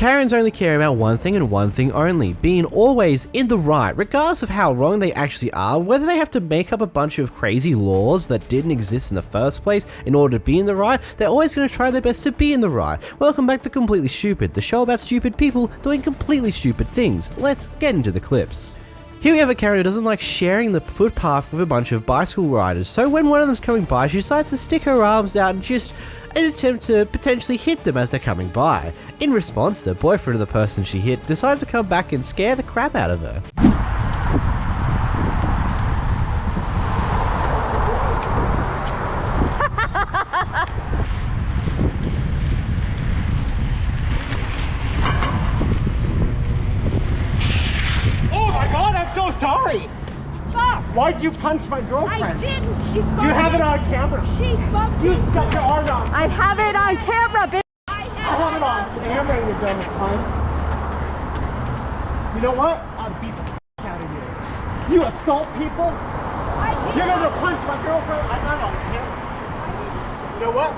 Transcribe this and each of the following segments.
Karens only care about one thing and one thing only, being always in the right, regardless of how wrong they actually are, whether they have to make up a bunch of crazy laws that didn't exist in the first place in order to be in the right, they're always going to try their best to be in the right. Welcome back to Completely Stupid, the show about stupid people doing completely stupid things. Let's get into the clips. Here we have a Karen who doesn't like sharing the footpath with a bunch of bicycle riders, so when one of them's coming by, she decides to stick her arms out and just an attempt to potentially hit them as they're coming by. In response, the boyfriend of the person she hit decides to come back and scare the crap out of her. Oh my God, I'm so sorry! Stop! Why'd you punch my girlfriend? I didn't! She bumped You have it on camera. She bumped You stuck your arm out. I have it on camera, bitch! I have it on camera, you dumb cunt. You know what? I'll beat the out of you. You assault people? You're gonna punch my girlfriend? I got it on camera. You know what?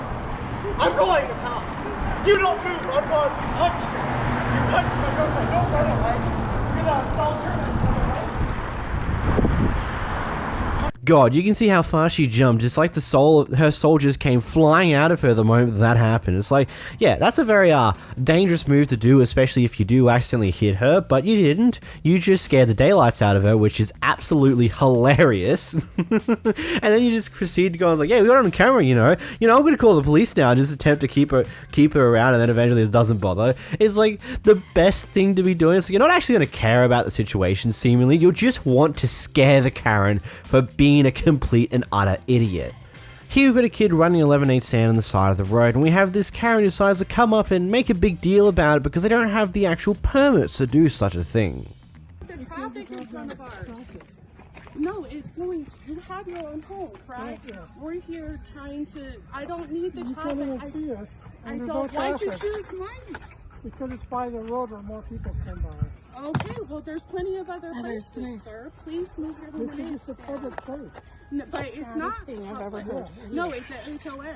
I'm calling the cops. You don't move. I'm going. You punched her. You punched my girlfriend. Don't run away. You're gonna assault her. God, you can see how far she jumped. It's like her soldiers came flying out of her the moment that happened. It's like, yeah, that's a very dangerous move to do, especially if you do accidentally hit her, but you didn't. You just scared the daylights out of her, which is absolutely hilarious. And then you just proceed to go, I was like, yeah, we got it on camera, you know, I'm going to call the police now and just attempt to keep her around, and then eventually it doesn't bother. It's like the best thing to be doing. So you're not actually going to care about the situation, seemingly. You'll just want to scare the Karen for being a complete and utter idiot. Here we've got a kid running a lemonade stand on the side of the road, and we have this Karen who decides to come up and make a big deal about it because they don't have the actual permits to do such a thing. The traffic in front of ours. No, it's going to. You have your own home, correct? Yeah. We're here trying to. I don't need the traffic. You can't even see us. I There's don't. no Why'd you traffic. choose mine? Because it's by the road where more people come by. Okay, well, there's plenty of other places, sir. Please move your This lemonade is just a public place. No, but it's not. I've ever heard. No, it's an HOA.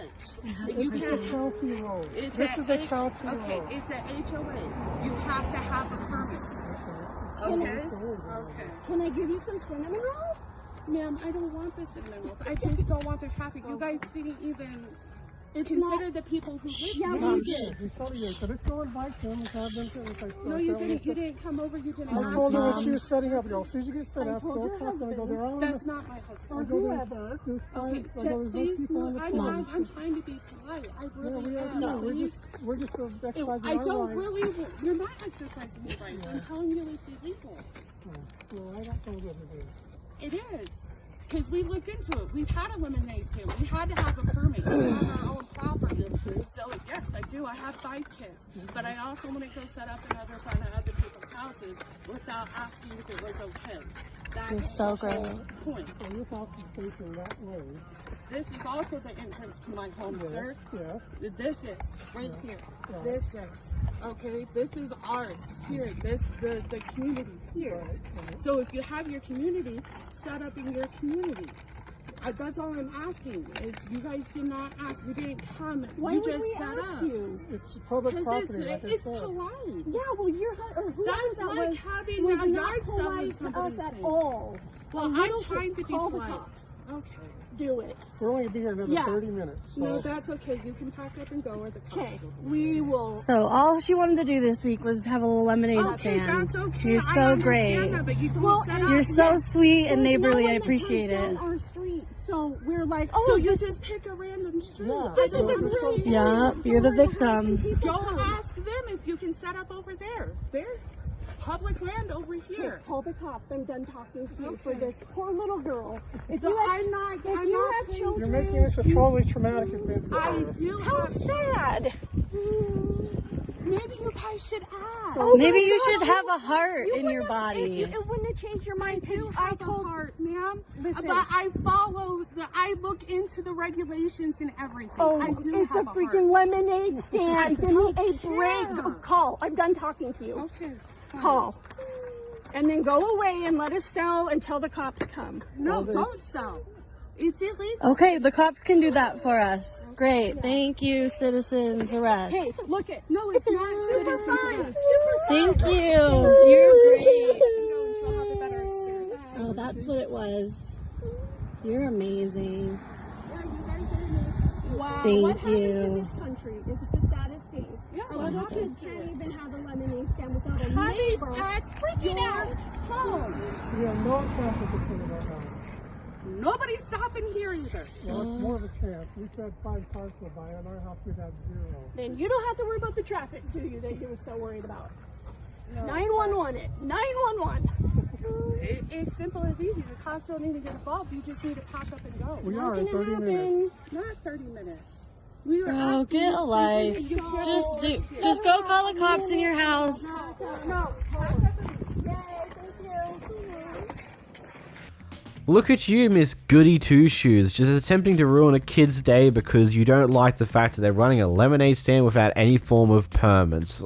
You It's a can't. county road. It's This is a county Okay, road. it's a HOA. You have to have a permit. Okay. Okay. Can I give you some cinnamon rolls? Ma'am, I don't want the cinnamon rolls. I just don't want the traffic. You guys didn't even It's consider not. the people who live Yeah, here. we did. We told you, but it's going by them. Have them to, No, you didn't. You didn't come over. You didn't I ask told her when me. she was setting up. I go, as soon as you get set I up, told go your talk to them. I go, they're all in That's the... not my I husband. go, Whoever. there's Okay, fine. I go, just there's no please people on move. the I'm trying to be polite. I Yeah, really we are. am. No, Please. we're just exercising I our don't rights. really. You're not exercising your rights. I'm telling you it's illegal. So I don't know what it is. It is. Because we looked into it. We've had a lemonade stand. We had to have a permit. We have our own property. So yes, I do. I have 5 kids. But I also want to go set up another front of other people's houses without asking if it was okay. That's so the whole great. point. So your house is facing that way. This is also the entrance to my home, sir. Yeah. This is right here. Yeah. This is okay. This is ours here. This the community here. So if you have your community, set up in your community. That's all I'm asking. Is you guys did not ask. We didn't come. Why you would just we set ask up. you? It's public property, Because like I it's said. polite. Yeah, well, you're or whoever That's that like was, having was a not yard sale polite with to somebody us at saying. all. Well, And I'm we don't trying to be call the polite. cops. Okay. Do it. We're only going to be here another Yeah. 30 minutes. So. No, that's okay. You can pack up and go, or the cops Okay, will. we will. So all she wanted to do this week was to have a little lemonade Okay, stand. that's okay. You're I so understand great. That, but you don't Well, set and up. You're so Yes. sweet and There's no neighborly. one I that appreciate comes it. down our street, so we're like, oh, So you this just pick a random street. Yeah. this So is a I'm just great. gonna- Yeah, area you're the for her to have victim. some people Go come. ask them if you can set up over there. There's public land over here. Call the cops. I'm done talking to you for Okay. this poor little girl. If So you have, I'm not. if I'm you not have paying- children, You're making this a totally traumatic event for I her. do. how Have, sad. maybe you guys should ask. Oh Maybe my you God, should have a heart you in your wouldn't- body. It wouldn't have changed your mind. I do 'cause have I told a heart, ma'am. Listen. But I follow I look into the regulations and everything. Oh, I do it's a have freaking heart. lemonade stand. Give me don't a break. care. Oh, call. I'm done talking to you. Okay. fine. Call. And then go away and let us sell until the cops come. No, don't sell. It's illegal. Okay, the cops can do that for us. Great. Thank you, citizens arrest. Hey, look it. No, it's not super fun. Thank you. You're great. She'll have a better experience. Oh, that's what it was. You're amazing. Wow. Thank what happens you. in this country? It's the saddest thing. Yeah. Little kids can't even have a lemonade stand without a Honey, neighbor that's freaking out. Home. We have no traffic between right now. Nobody's stopping here either. Well, it's more of a chance. We said 5 cars go by, and our house we'd have 0. Then you don't have to worry about the traffic, do you, that you were so worried about? 911 it. 911. It's simple as easy. The cops don't need to get involved. You just need to pack up and go. We Not are in gonna 30 happen. minutes. Not 30 minutes. We were Oh, asking get a you- life. Just go call the cops in your house. No. Look at you, Miss Goody Two Shoes, just attempting to ruin a kid's day because you don't like the fact that they're running a lemonade stand without any form of permits.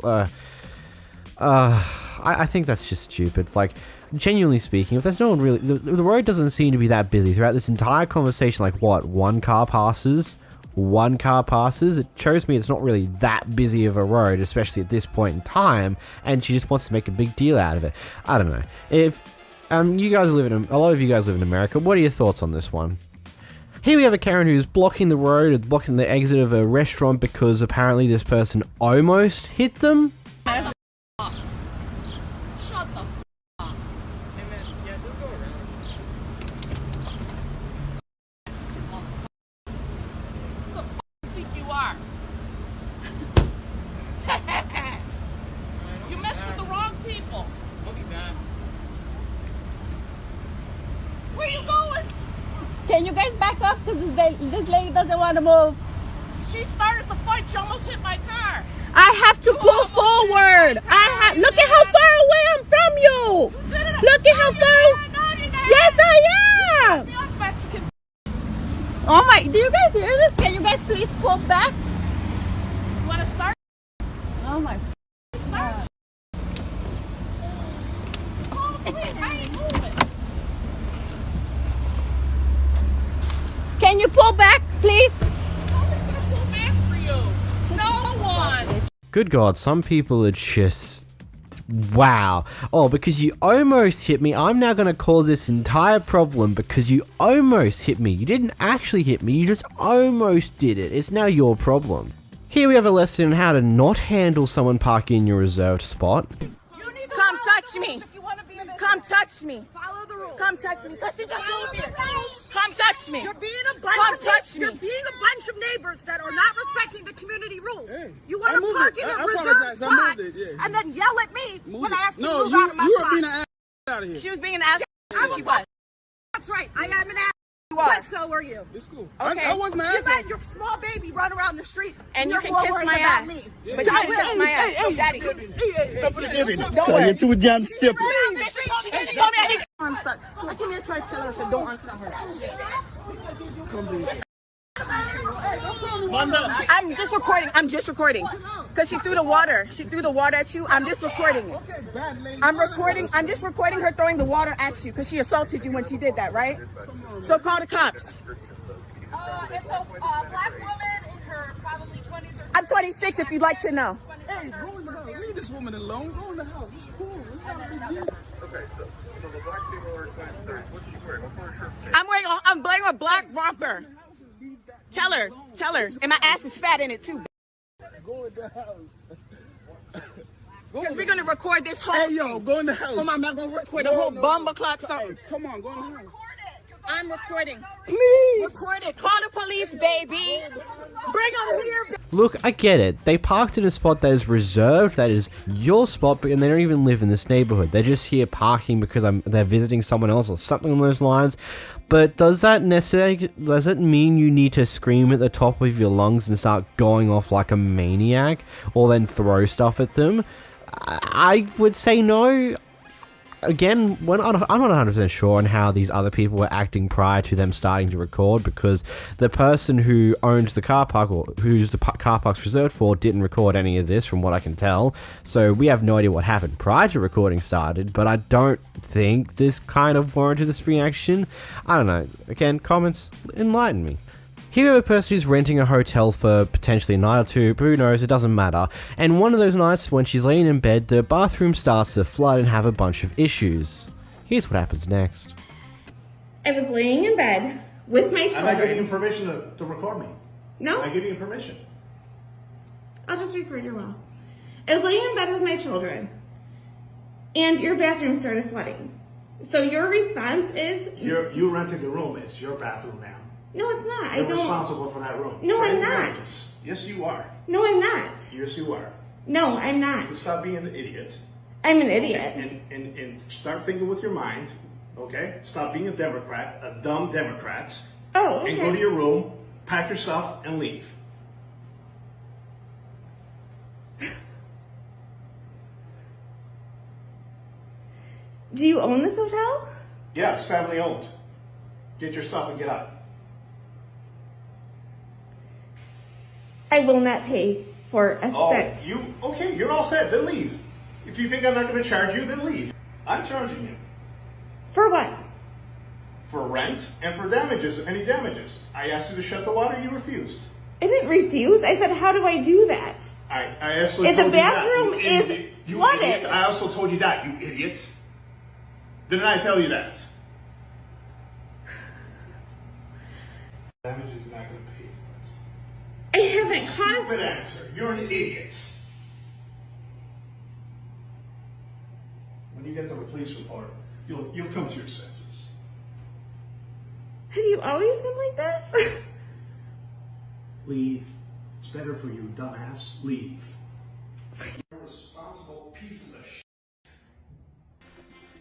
I think that's just stupid. Like, genuinely speaking, if there's no one really... The road doesn't seem to be that busy throughout this entire conversation. Like, what? One car passes? It shows me it's not really that busy of a road, especially at this point in time, and she just wants to make a big deal out of it. I don't know. If... you guys live in... A lot of you guys live in America. What are your thoughts on this one? Here we have a Karen who's blocking the road, blocking the exit of a restaurant because apparently this person almost hit them. Shut the up. Who the think you are? You messed with the wrong people. Where you going? Can you guys back up? Because this lady doesn't want to move. She started the fight. She almost hit my car. I have to pull forward. Look at how far away I'm from you. Look at how far. Yes, I am. You're Mexican. Oh my, do you guys hear this? Can you guys please pull back? You want to start? Oh my. Start. Call the police. I ain't moving. Can you pull back, please? Nobody's gonna pull back for you. No one. Good God, some people are just... Wow. Oh, because you almost hit me, I'm now going to cause this entire problem because you almost hit me. You didn't actually hit me, you just almost did it. It's now your problem. Here we have a lesson on how to not handle someone parking in your reserved spot. Come touch me. Come touch me. Follow the rules. Come touch me. Come touch me. You're being a bunch Come of touch me. You're being a bunch of neighbors that are not respecting the community rules. You want I to moved park it. in I a reserved apologize. I spot moved it, yeah. and then yell at me when I ask you to No, move out of my you spot. are being an ass out of here. She was being an ass. She was. That's right. I am an ass. You are. But so are you. It's cool. Okay. I wasn't an You ass. let your small baby run around the street And you you're can more kiss worried my about ass. me. But you can kiss my ass. Daddy. Don't worry. too damn stupid. Around the street, she Come didn't here. unsuck. I came here to try to tell her I said don't unsuck her. I'm just recording. I'm just recording. Because she threw the water. She threw the water at you. I'm just recording. I'm recording. I'm just recording her throwing the water at you because she assaulted you when she did that, right? So call the cops. It's a black woman in her probably 20s or I'm 26 if you'd like to know. Hey, go in the house. Leave this woman alone. Go in the house. It's cool. It's not a big deal. I'm wearing a black romper. Tell her. And my ass is fat in it too. Go in the house. Because we're gonna record this whole. Hey, yo, go in the house. Come on, I'm not gonna record the whole bumble clock song. Hey, come on, go in the house. I'm recording. Please. Record it. Call the police, baby. Bring them here. Look, I get it. They parked in a spot that is reserved, that is your spot, and they don't even live in this neighborhood. They're just here parking because they're visiting someone else or something along those lines. But does that mean you need to scream at the top of your lungs and start going off like a maniac, or then throw stuff at them? I would say no. again, I'm not 100% sure on how these other people were acting prior to them starting to record, because the person who owns the car park, or who's the car park's reserved for, didn't record any of this from what I can tell. So we have no idea what happened prior to recording started, but I don't think this kind of warranted this reaction. I don't know. Again, comments, enlighten me. Here we have a person who's renting a hotel for potentially a night or two, but who knows, it doesn't matter. And one of those nights, when she's laying in bed, the bathroom starts to flood and have a bunch of issues. Here's what happens next. I was laying in bed with my children. I'm not giving you permission to record me. No? I give you permission. I'll just record your mouth. I was laying in bed with my children, and your bathroom started flooding. So your response is... You rented the room. It's your bathroom now. No, it's not. You're responsible for that room. No, for I'm not. damages. Yes, you are. No, I'm not. Yes, you are. No, I'm not. Stop being an idiot. I'm an idiot. And start thinking with your mind, okay? Stop being a Democrat, a dumb Democrat. Oh, okay. And go to your room, pack your stuff, and leave. Do you own this hotel? Yeah, it's family owned. Get your stuff and get out. I will not pay for a cent. Okay, you're all set, then leave. If you think I'm not going to charge you, then leave. I'm charging you. For what? For rent and for damages, any damages. I asked you to shut the water, you refused. I didn't refuse. I said, how do I do that? I also if told the bathroom you that. is You flooded. idiot. I also told you that, you idiots. Didn't I tell you that? Damages are not going to pay for this. I haven't caused... Stupid answer. You're an idiot. When you get the police report, you'll come to your senses. Have you always been like this? Leave. It's better for you, dumbass. Leave. Irresponsible pieces of shit.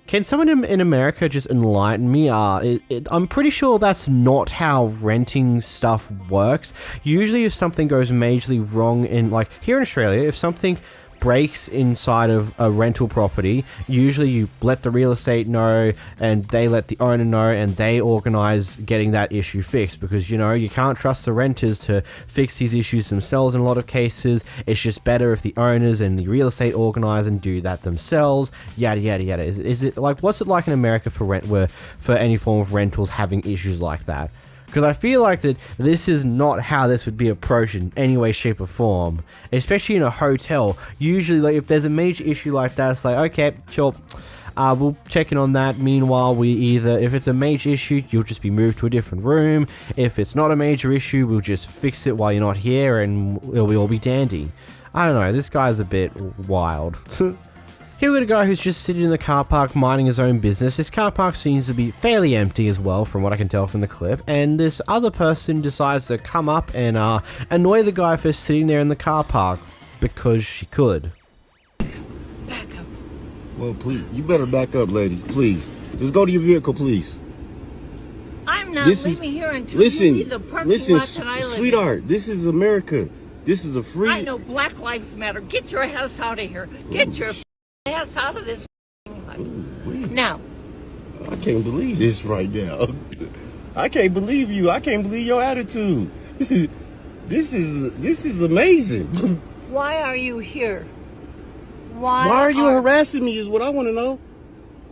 Can someone in America just enlighten me? I'm pretty sure that's not how renting stuff works. Usually if something goes majorly wrong in, like, here in Australia, if something breaks inside of a rental property, usually you let the real estate know and they let the owner know and they organize getting that issue fixed, because, you know, you can't trust the renters to fix these issues themselves in a lot of cases. It's just better if the owners and the real estate organize and do that themselves, yada yada yada. Is it like, what's it like in America for for any form of rentals having issues like that? Because I feel like that this is not how this would be approached in any way, shape, or form. Especially in a hotel. Usually, like, if there's a major issue like that, it's like, okay, sure, we'll check in on that. Meanwhile, if it's a major issue, you'll just be moved to a different room. If it's not a major issue, we'll just fix it while you're not here and it'll all be dandy. I don't know, this guy's a bit wild. Here we got a guy who's just sitting in the car park minding his own business. This car park seems to be fairly empty as well, from what I can tell from the clip. And this other person decides to come up and annoy the guy for sitting there in the car park because she could. Back up. Well, please, you better back up, lady. Please, just go to your vehicle, please. I'm not leaving here until you leave the parking lot that I live sweetheart, in. this is America. This is a free... I know Black Lives Matter. Get your ass out of here. Get your ass out of this now. I can't believe this right now. I can't believe you. I can't believe your attitude. This is amazing. Why are you here? Why are you harassing me is what I want to know.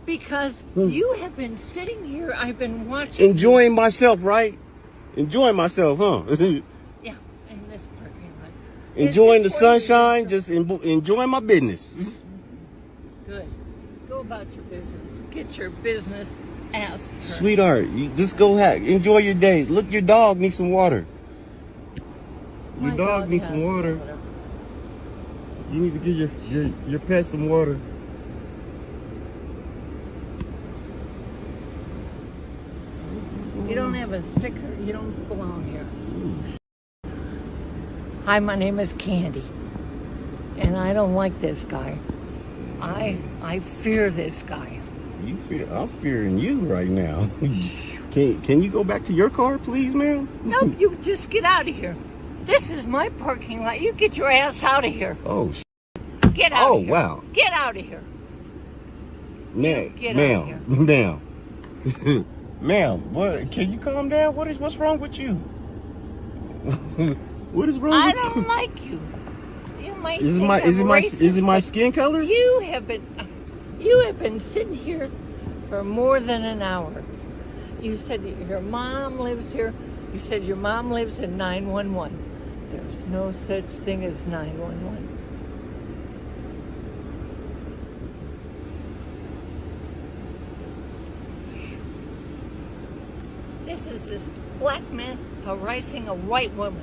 Because you have been sitting here, I've been watching. Enjoying myself, right? Enjoying myself, huh? Yeah, in this parking lot. Enjoying the sunshine, just enjoying my business. Good. Go about your business. Get your business ass. Sweetheart, you just go enjoy your day. Look, your dog needs some water. Your dog needs some water. You need to give your pet some water. You don't have a sticker. You don't belong here. Hi, my name is Candy. And I don't like this guy. I fear this guy. I'm fearing you right now. Can you go back to your car, please, ma'am? No, you just get out of here. This is my parking lot. You get your ass out of here. Oh, get out of here. Wow. Get out of here. Ma'am, Get out of here. ma'am, ma'am. What? Can you calm down? What's wrong with you? What is wrong I with don't you? like you. You might Is think I'm racist, it my but skin color? You have been sitting here for more than an hour. You said that your mom lives here. You said your mom lives in 911. There's no such thing as 911. This is this black man harassing a white woman.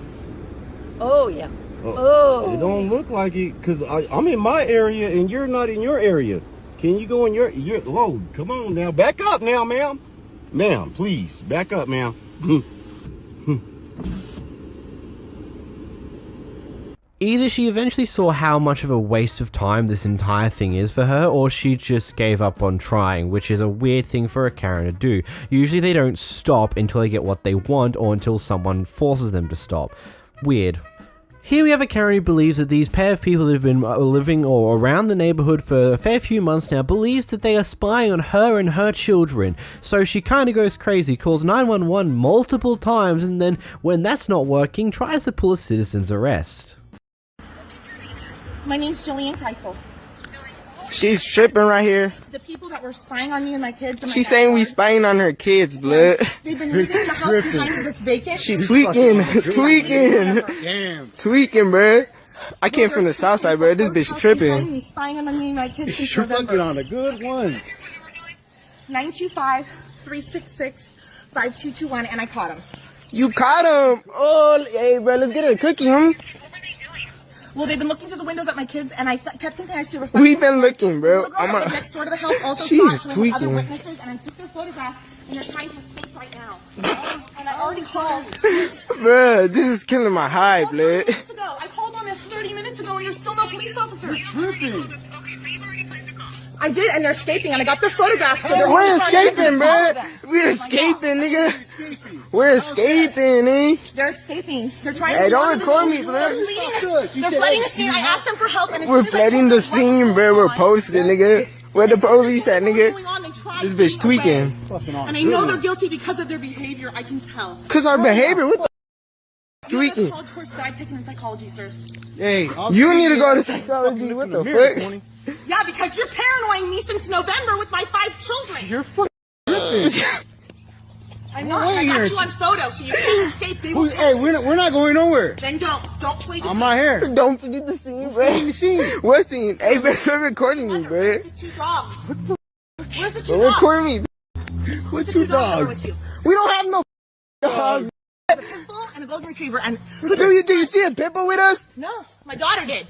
Oh, yeah. Oh. It don't look like it, because I'm in my area and you're not in your area. Can you go in your whoa, come on now. Back up now, ma'am. Ma'am, please, back up, ma'am. Either she eventually saw how much of a waste of time this entire thing is for her, or she just gave up on trying, which is a weird thing for a Karen to do. Usually they don't stop until they get what they want, or until someone forces them to stop. Weird. Here we have a Karen who believes that these pair of people who have been living or around the neighborhood for a fair few months now believes that they are spying on her and her children. So she kind of goes crazy, calls 911 multiple times, and then when that's not working, tries to pull a citizen's arrest. My name's Jillian Kreisel. She's tripping right here. The people that were spying on me and my kids. And She's saying we spying on her kids, blood. They've been leaving the house behind that's vacant. She's tweaking. Damn. Tweaking, bruh. I came from the south side, bro. This bitch tripping. Me, spying on me and my kids since You're November. fucking on a good one. 925-366-5221, and I caught him. You caught him. Oh, hey, bro, let's get her a cookie, huh? Well, they've been looking through the windows at my kids, and I kept thinking I see a reflection. We've been looking, bro. The girl next door to the house also She's saw it with other tweaking. witnesses, and I took their photographs, and they're trying to escape right now. And I already called. Bro, this is killing my high, blood. I called on this 30 minutes ago, and there's still no police officer. You're tripping. I did, and they're escaping, and I got their photographs. So they're We're escaping, bro. We're escaping, nigga. We're escaping, eh? They're escaping. They're trying Hey, to don't record me, bro. They're flooding the scene. I asked them for help, and as We're soon as I flooding the scene, bro. We're posted, nigga. Where the police at, nigga? This bitch tweaking. And I know they're guilty because of their behavior. I can tell. Cause our behavior, what the tweaking? College course that I've taken in psychology, sir. Hey, you need to go to psychology. What the fuck? Yeah, because you're paranoying me since November with my 5 children. You're fucking tripping. I'm not. I got you on photo, so you can't escape. They will Hey, we're not going nowhere. Then don't play the I'm right here. Don't forget the scene, bro. What scene? Hey, bro, they're recording me, bro. The 2 dogs. Where's the 2 Don't dogs? record me. What 2 dogs? We don't have no dogs. A pit bull and a golden retriever. And Do you see a pit bull with us? No, my daughter did.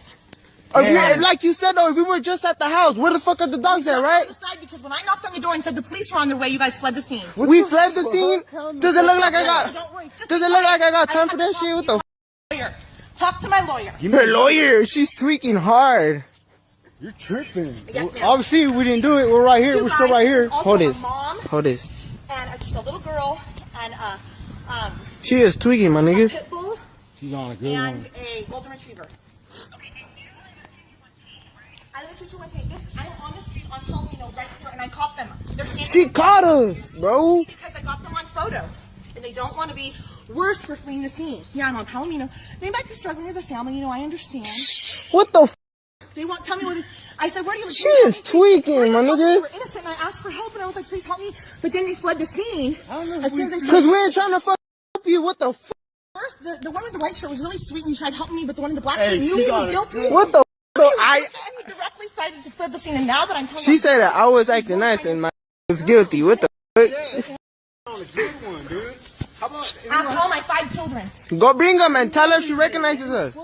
Like you said though, if we were just at the house, where the fuck are the dogs at, right? Because when I knocked on the door and said the police were on their way, you guys fled the scene. We fled the scene? Does it look like I got? Don't worry. Does it look like I got time for that shit? What the? Lawyer. Talk to my lawyer. Her lawyer, she's tweaking hard. You're tripping. Yes, ma'am. Obviously, we didn't do it. We're right here. 2 We're still guys, right here. also Hold a this. mom Hold this. and a little girl and She is tweaking, my a nigga. pit bull She's on a good and one. a golden retriever. I live in 218. I'm on the street on Palomino right here, and I caught them. They're standing She caught us, bro. because I got them on photo, and they don't want to be worse for fleeing the scene. Yeah, I'm on Palomino. They might be struggling as a family, I understand. What the? They won't tell me where. I said, where do you live? She is tweaking, my They nigga. were innocent, and I asked for help, and I was like, please help me. But then they fled the scene. As soon as they Cause we ain't trying to fuck you. What the? First, the one with the white shirt was really sweet, and he tried helping me, but the one in the black Hey, shirt knew she he got was it. guilty. What the? So And I. he directly cited to fled the scene, and now that I'm telling She said that I was acting nice and my was guilty. What the? ask all my 5 children. Go bring them and tell her she recognizes us.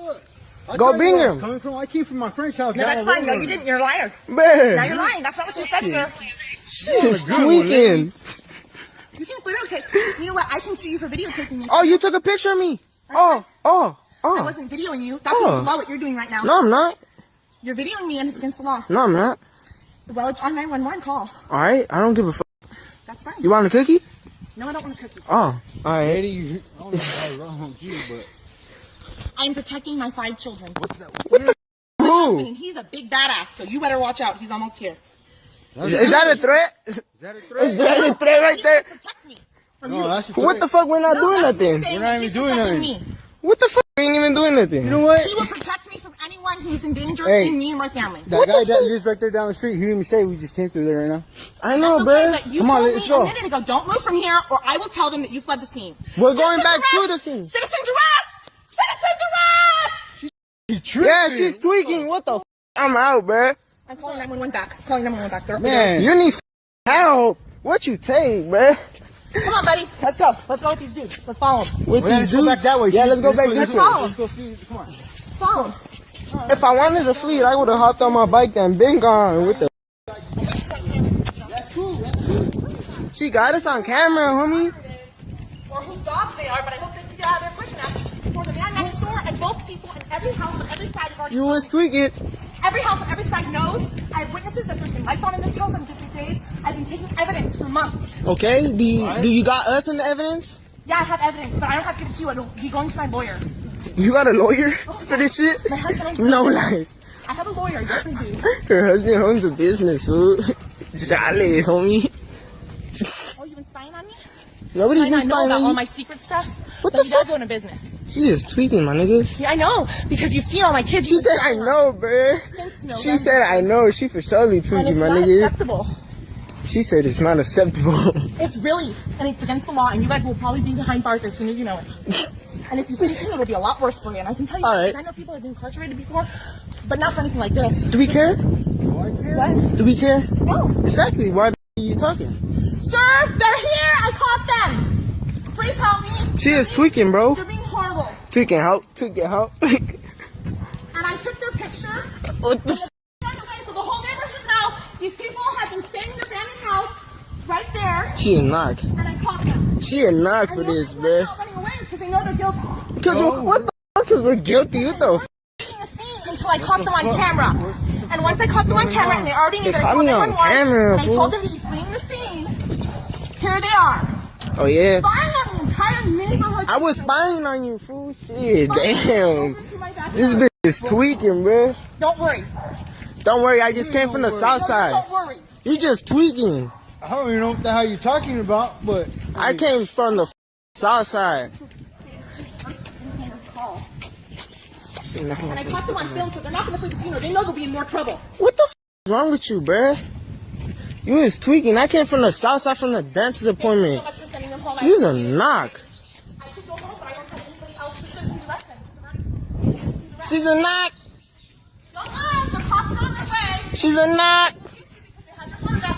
Go bring him. I came from my friend's house. No, that's fine. No, you didn't. You're a liar. Now Man, you're lying. That's not what you said, sir. she's tweaking. You can put it okay. You know what? I can sue you for videotaping me. Oh, you took a picture of me. I Oh. wasn't videoing you. That's against the law what you're doing right now. No, I'm not. You're videoing me and it's against the law. No, I'm not. Well, it's on 911 call. All right, I don't give a fuck. That's fine. You want a cookie? No, I don't want a cookie. Oh, all right. I don't know how wrong with you, but I'm protecting my 5 children. What the? Who? And he's a big badass, so you better watch out. He's almost here. Is that a threat? Is that a threat right there? No, that's a threat. What the fuck? We're not doing nothing. We're not even doing nothing. What the fuck? We ain't even doing nothing. You know what? He will protect me from anyone who's in danger Hey. in me and my family. That guy that lives right there down the street, he didn't even say we just came through there right now. I know, That's okay, bro. but you Come on, told let's me go. a minute ago, don't move from here or I will tell them that you fled the scene. We're going Citizen back to the arrest! scene. Citizen arrest! Citizen arrest! Yeah, she's tweaking. What the f? I'm out, bro. I'm calling 911 back. I'm calling 911 back. They're up Man. You need help. What you take, bro? there. Come on, buddy. Let's go. Let's go with these dudes. Let's follow them. With Let's these go dudes? back that way. Yeah, let's go back Let's this way. follow Let's them. go see. Come on. Follow them. If I wanted to flee, I would have hopped on my bike and been gone. With the she got us on camera, homie. Or whose dogs they are, but I hope they can get out of there quick enough before the man next door and both people in every house on every side have already You was tweaking. Every house on every side knows. I have witnesses that there's been lights on in this house on different days. I've been taking evidence for months. Okay, do you got us in the evidence? Yeah, I have evidence, but I don't have to give it to you. It'll be going to my lawyer. You got a lawyer for this shit? My husband owns No a life. business. I have a lawyer, yes I do. Her husband owns a business, fool. Jolly, homie. Oh, you've been spying on me? Nobody's I been know spying about on all you. my secret stuff. What but the he does fuck? own a business. She is tweaking, my nigga. Yeah, I know, because you've seen all my kids. She said, I know, bruh. She said, I know. She for surely And it's tweaking, my not nigga. acceptable. She said it's not acceptable. It's really, and it's against the law, and you guys will probably be behind bars as soon as you know it. And if you flee the scene, it'll be a lot worse for you. And I can tell you, All because right. I know people have been incarcerated before, but not for anything like this. Do we care? What? Do we care? No. Exactly. Why are you talking? Sir, they're here. I caught them. Please help me. She is tweaking, bro. You're being horrible. Tweaking help. Tweaking help. And I took their picture. What the So the whole neighborhood knows these people have been staying in the abandoned house right there. She is knock. And I caught them. She is knock for And the this, only reason bruh. they're not running away is because they know they're guilty. Cause what the fuck? Cause we're guilty. What the f? Until I caught them on camera. And once I caught them on camera and they already knew They that I caught told me them on one once, camera, and I fool. told them to be fleeing the scene, here they are. Oh yeah. Spying on the entire neighborhood. I was spying on you, fool. Shit, damn. This bitch is tweaking, bruh. Don't worry. Don't worry, I just came from the south side. Don't worry. You just tweaking. I don't even know what the hell you're talking about, but I came from the south side. And I caught them on film, so they're not going to flee the scene or they know they'll be in more trouble. What the f is wrong with you, bruh? You was tweaking. I came from the south side from the dentist appointment. So much for sending them home. You was a knock. I could go home, but I don't tell anybody else because we left them. She's a knock. Don't lie, the cops are on their way. She's a knock.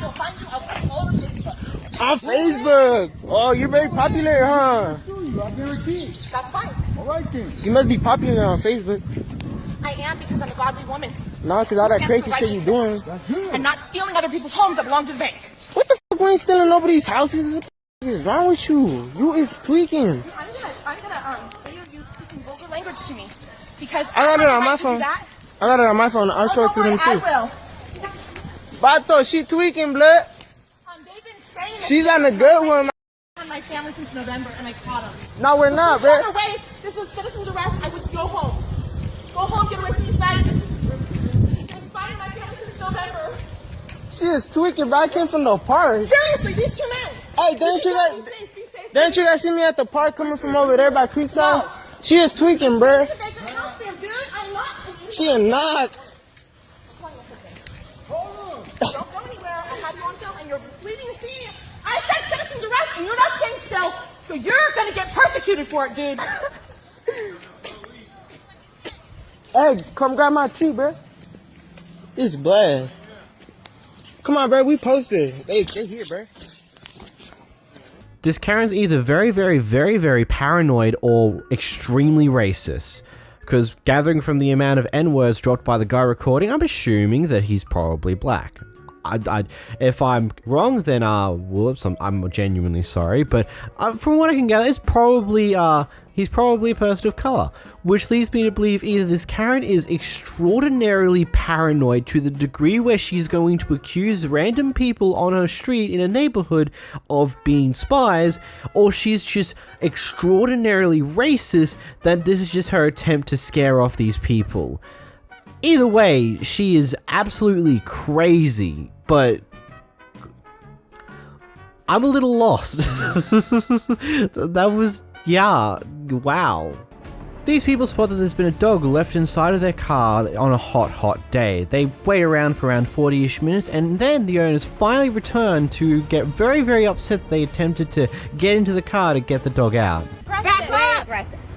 They'll find you all over Facebook. On Facebook. Oh, you're very popular, huh? I guarantee. That's fine. All right then. You must be popular on Facebook. I am because I'm a godly woman. No, because all that Who stands crazy for shit you doing. righteousness And not stealing other people's homes that belong to the bank. What the fuck? We ain't stealing nobody's houses. What the fuck is wrong with you? You is tweaking. I'm gonna video you speaking vulgar language to me because I got it on my right to do phone. that. I got it on my phone. I'll show it to them I too. will. Bato, she tweaking, blood. They've been staying She's on the good one. on my family since November, and I caught them. No, we're not, There's bro. no way. This is citizen's arrest. I would go home. Go home, get away from these guys. I'm fighting my family since November. She is tweaking, bro. I came from the park. Seriously, these two men. Hey, didn't you guys see me at the park coming from over there by Creekside? She is tweaking, bro. She a knock. Don't go anywhere. I have you on film, and you're fleeing the scene. I said citizen's arrest, and you're not staying still, so you're gonna get persecuted for it, dude. Hey, come grab my tree, bro. It's blood. Come on, bro. We posted. They here, bro. This Karen's either very, very, very, very paranoid or extremely racist. Because gathering from the amount of N-words dropped by the guy recording, I'm assuming that he's probably black. If I'm wrong, then whoops, I'm genuinely sorry. But from what I can gather, it's probably he's probably a person of color, which leads me to believe either this Karen is extraordinarily paranoid to the degree where she's going to accuse random people on her street in a neighborhood of being spies, or she's just extraordinarily racist that this is just her attempt to scare off these people. Either way, she is absolutely crazy, but I'm a little lost. That was, yeah, wow. These people spot that there's been a dog left inside of their car on a hot day. They wait around for around 40-ish minutes, and then the owners finally return to get very upset that they attempted to get into the car to get the dog out. Back up!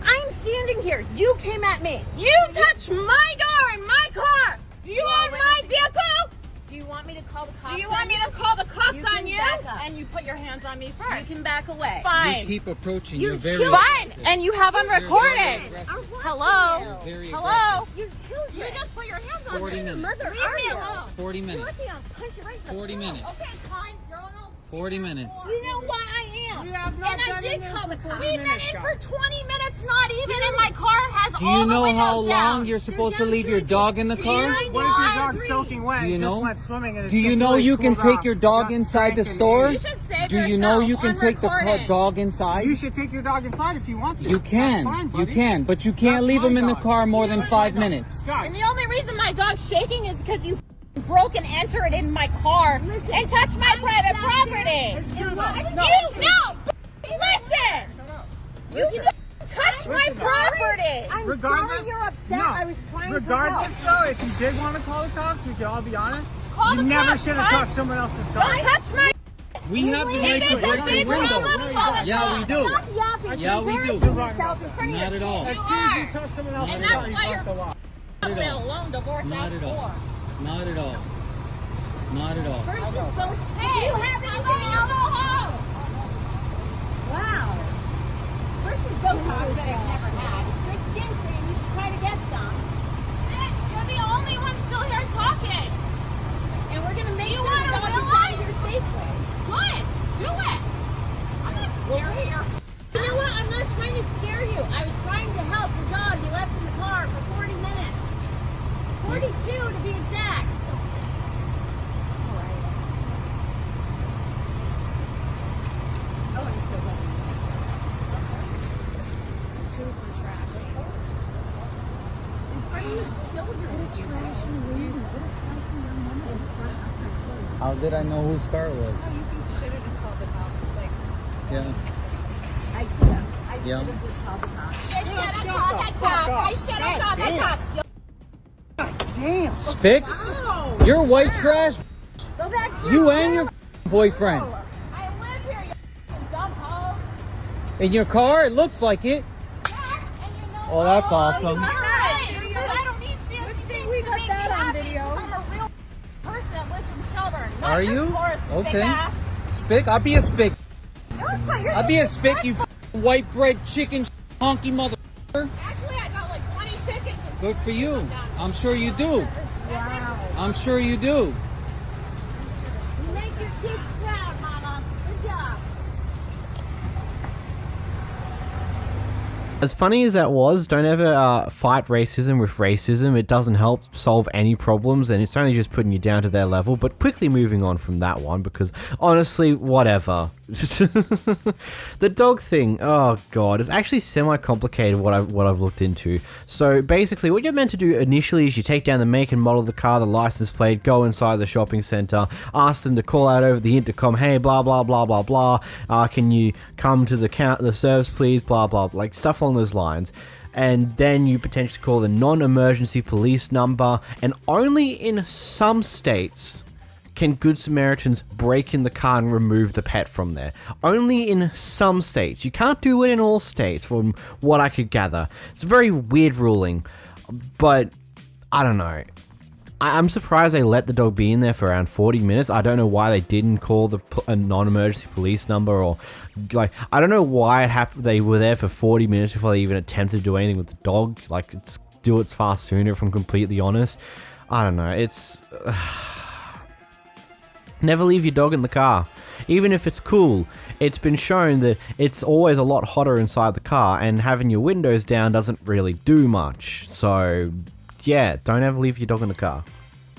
I'm standing here. You came at me. You touched my door in my car. Do you own my vehicle? Do you want me to call the cops? Do you want me to call the cops on you? back up. And you put your hands on me first. You can back away. Fine. You keep approaching. You're You're very Fine. And you have them recorded. Hello? Very Hello? You children. You just put your hands on 40 me. minutes. Mother, Leave me alone. 40 You're minutes. lucky I'll punch you right in the 40 minutes. Okay, fine. You're on hold. 40 minutes. You know why I am. We have not and I been did in there call the for cops. 40 We've been minutes, in guys. for 20 minutes, not even, and my car has Do all you the know windows how long down. you're supposed to leave your dog in the car? I What if know, your I dog's agree. soaking wet Do and you just know? went swimming and it's Do you just know really you can cooled take off? your dog Got inside the stank store? in You should save Do you know yourself you can on take the recording. dog inside? You should take your dog inside if you want to. You can. That's fine, You buddy. can, but you can't That's leave my him in the dog. car more than That's 5 my dog. minutes. Guys, And the only reason my dog's shaking is because you broke and entered in my car and touched my private property. Listen! You touched my property! I'm regardless, sorry you're upset. no, I was trying to regardless help. though, if you did want to call the cops, we could all be honest. Call you the never cops, should have right? touched someone else's Don't dog. touch my... We have the right It's to a break the big window. problem. Call the Yeah, we cops. do. Stop yapping. Yeah, we do. Embarrassing yourself in front of Not your at all. As You soon as you are. touch someone else's And dog, that's you why broke you're the law. Not at let all. alone divorce Not us at all. for. Not at all. Not at all. First is both. Hey, You have I'm anything going else? to home. Wow. First is Botox that I've never had. First skin cream. You should try to get some. You're the only one still here talking. And we're gonna make You sure wanna the dog is realize? out here safely. Good. Do it. I'm not scared here. You know what? I'm not trying to scare you. I was trying to help the dog you left in the car for 40 minutes. 42 to be exact. Super traffic. In front of your children. Trash and rude. What a trash and young woman in front of your children. How did I know whose car it was? You should have just called the cops. Like, Yeah. I should have. I Yeah. should have just called the cops. I should have called that cop. I should have called that cop. Damn. Spix? You're white trash. Go back to You and your boyfriend. I live here, you f***ing dumb hoe. In your car? It looks like it. And you know Oh, that's awesome. All right. Because I don't need fancy things we to got make that me on happy. video. I'm a real person that lives in Shelburne. Not Are your you? tourist Okay. big ass. Spick? I'll be a spick. You're I'll be a spick, you white bread chicken honky mother. Actually, I got like 20 chickens. And Good for you. I'm sure you do. Wow. I'm sure you do. You make your kids proud, Mama. Good job. As funny as that was, don't ever fight racism with racism. It doesn't help solve any problems, and it's only just putting you down to their level. But quickly moving on from that one, because honestly, whatever. The dog thing, oh god, it's actually semi-complicated what I've looked into. So basically, what you're meant to do initially is you take down the make and model of the car, the license plate, go inside the shopping center, ask them to call out over the intercom, hey, blah blah blah blah blah. Can you come to the service, please? Blah blah, like stuff along those lines. And then you potentially call the non-emergency police number, and only in some states can Good Samaritans break in the car and remove the pet from there. Only in some states. You can't do it in all states, from what I could gather. It's a very weird ruling, but I don't know. I'm surprised they let the dog be in there for around 40 minutes. I don't know why they didn't call a non-emergency police number, or like, I don't know why it happened. They were there for 40 minutes before they even attempted to do anything with the dog. Like, do it far sooner, if I'm completely honest. I don't know. It's... Never leave your dog in the car. Even if it's cool, it's been shown that it's always a lot hotter inside the car, and having your windows down doesn't really do much. So, yeah, don't ever leave your dog in the car.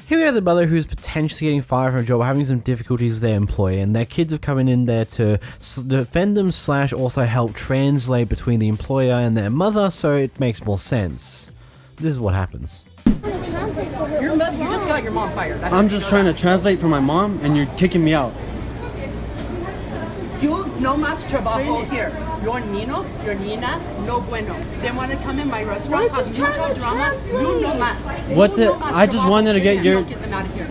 Here we have the mother who's potentially getting fired from a job, having some difficulties with their employer, and their kids are coming in there to defend them / also help translate between the employer and their mother, so it makes more sense. This is what happens. Your mother, you just got your mom fired. I'm just trying to translate for my mom, and you're kicking me out. No más trabajo here. Your Nino, your Nina, no bueno. They want to come in my restaurant, cause mucho drama. You no más. What the? I just wanted to get your. Get them out of here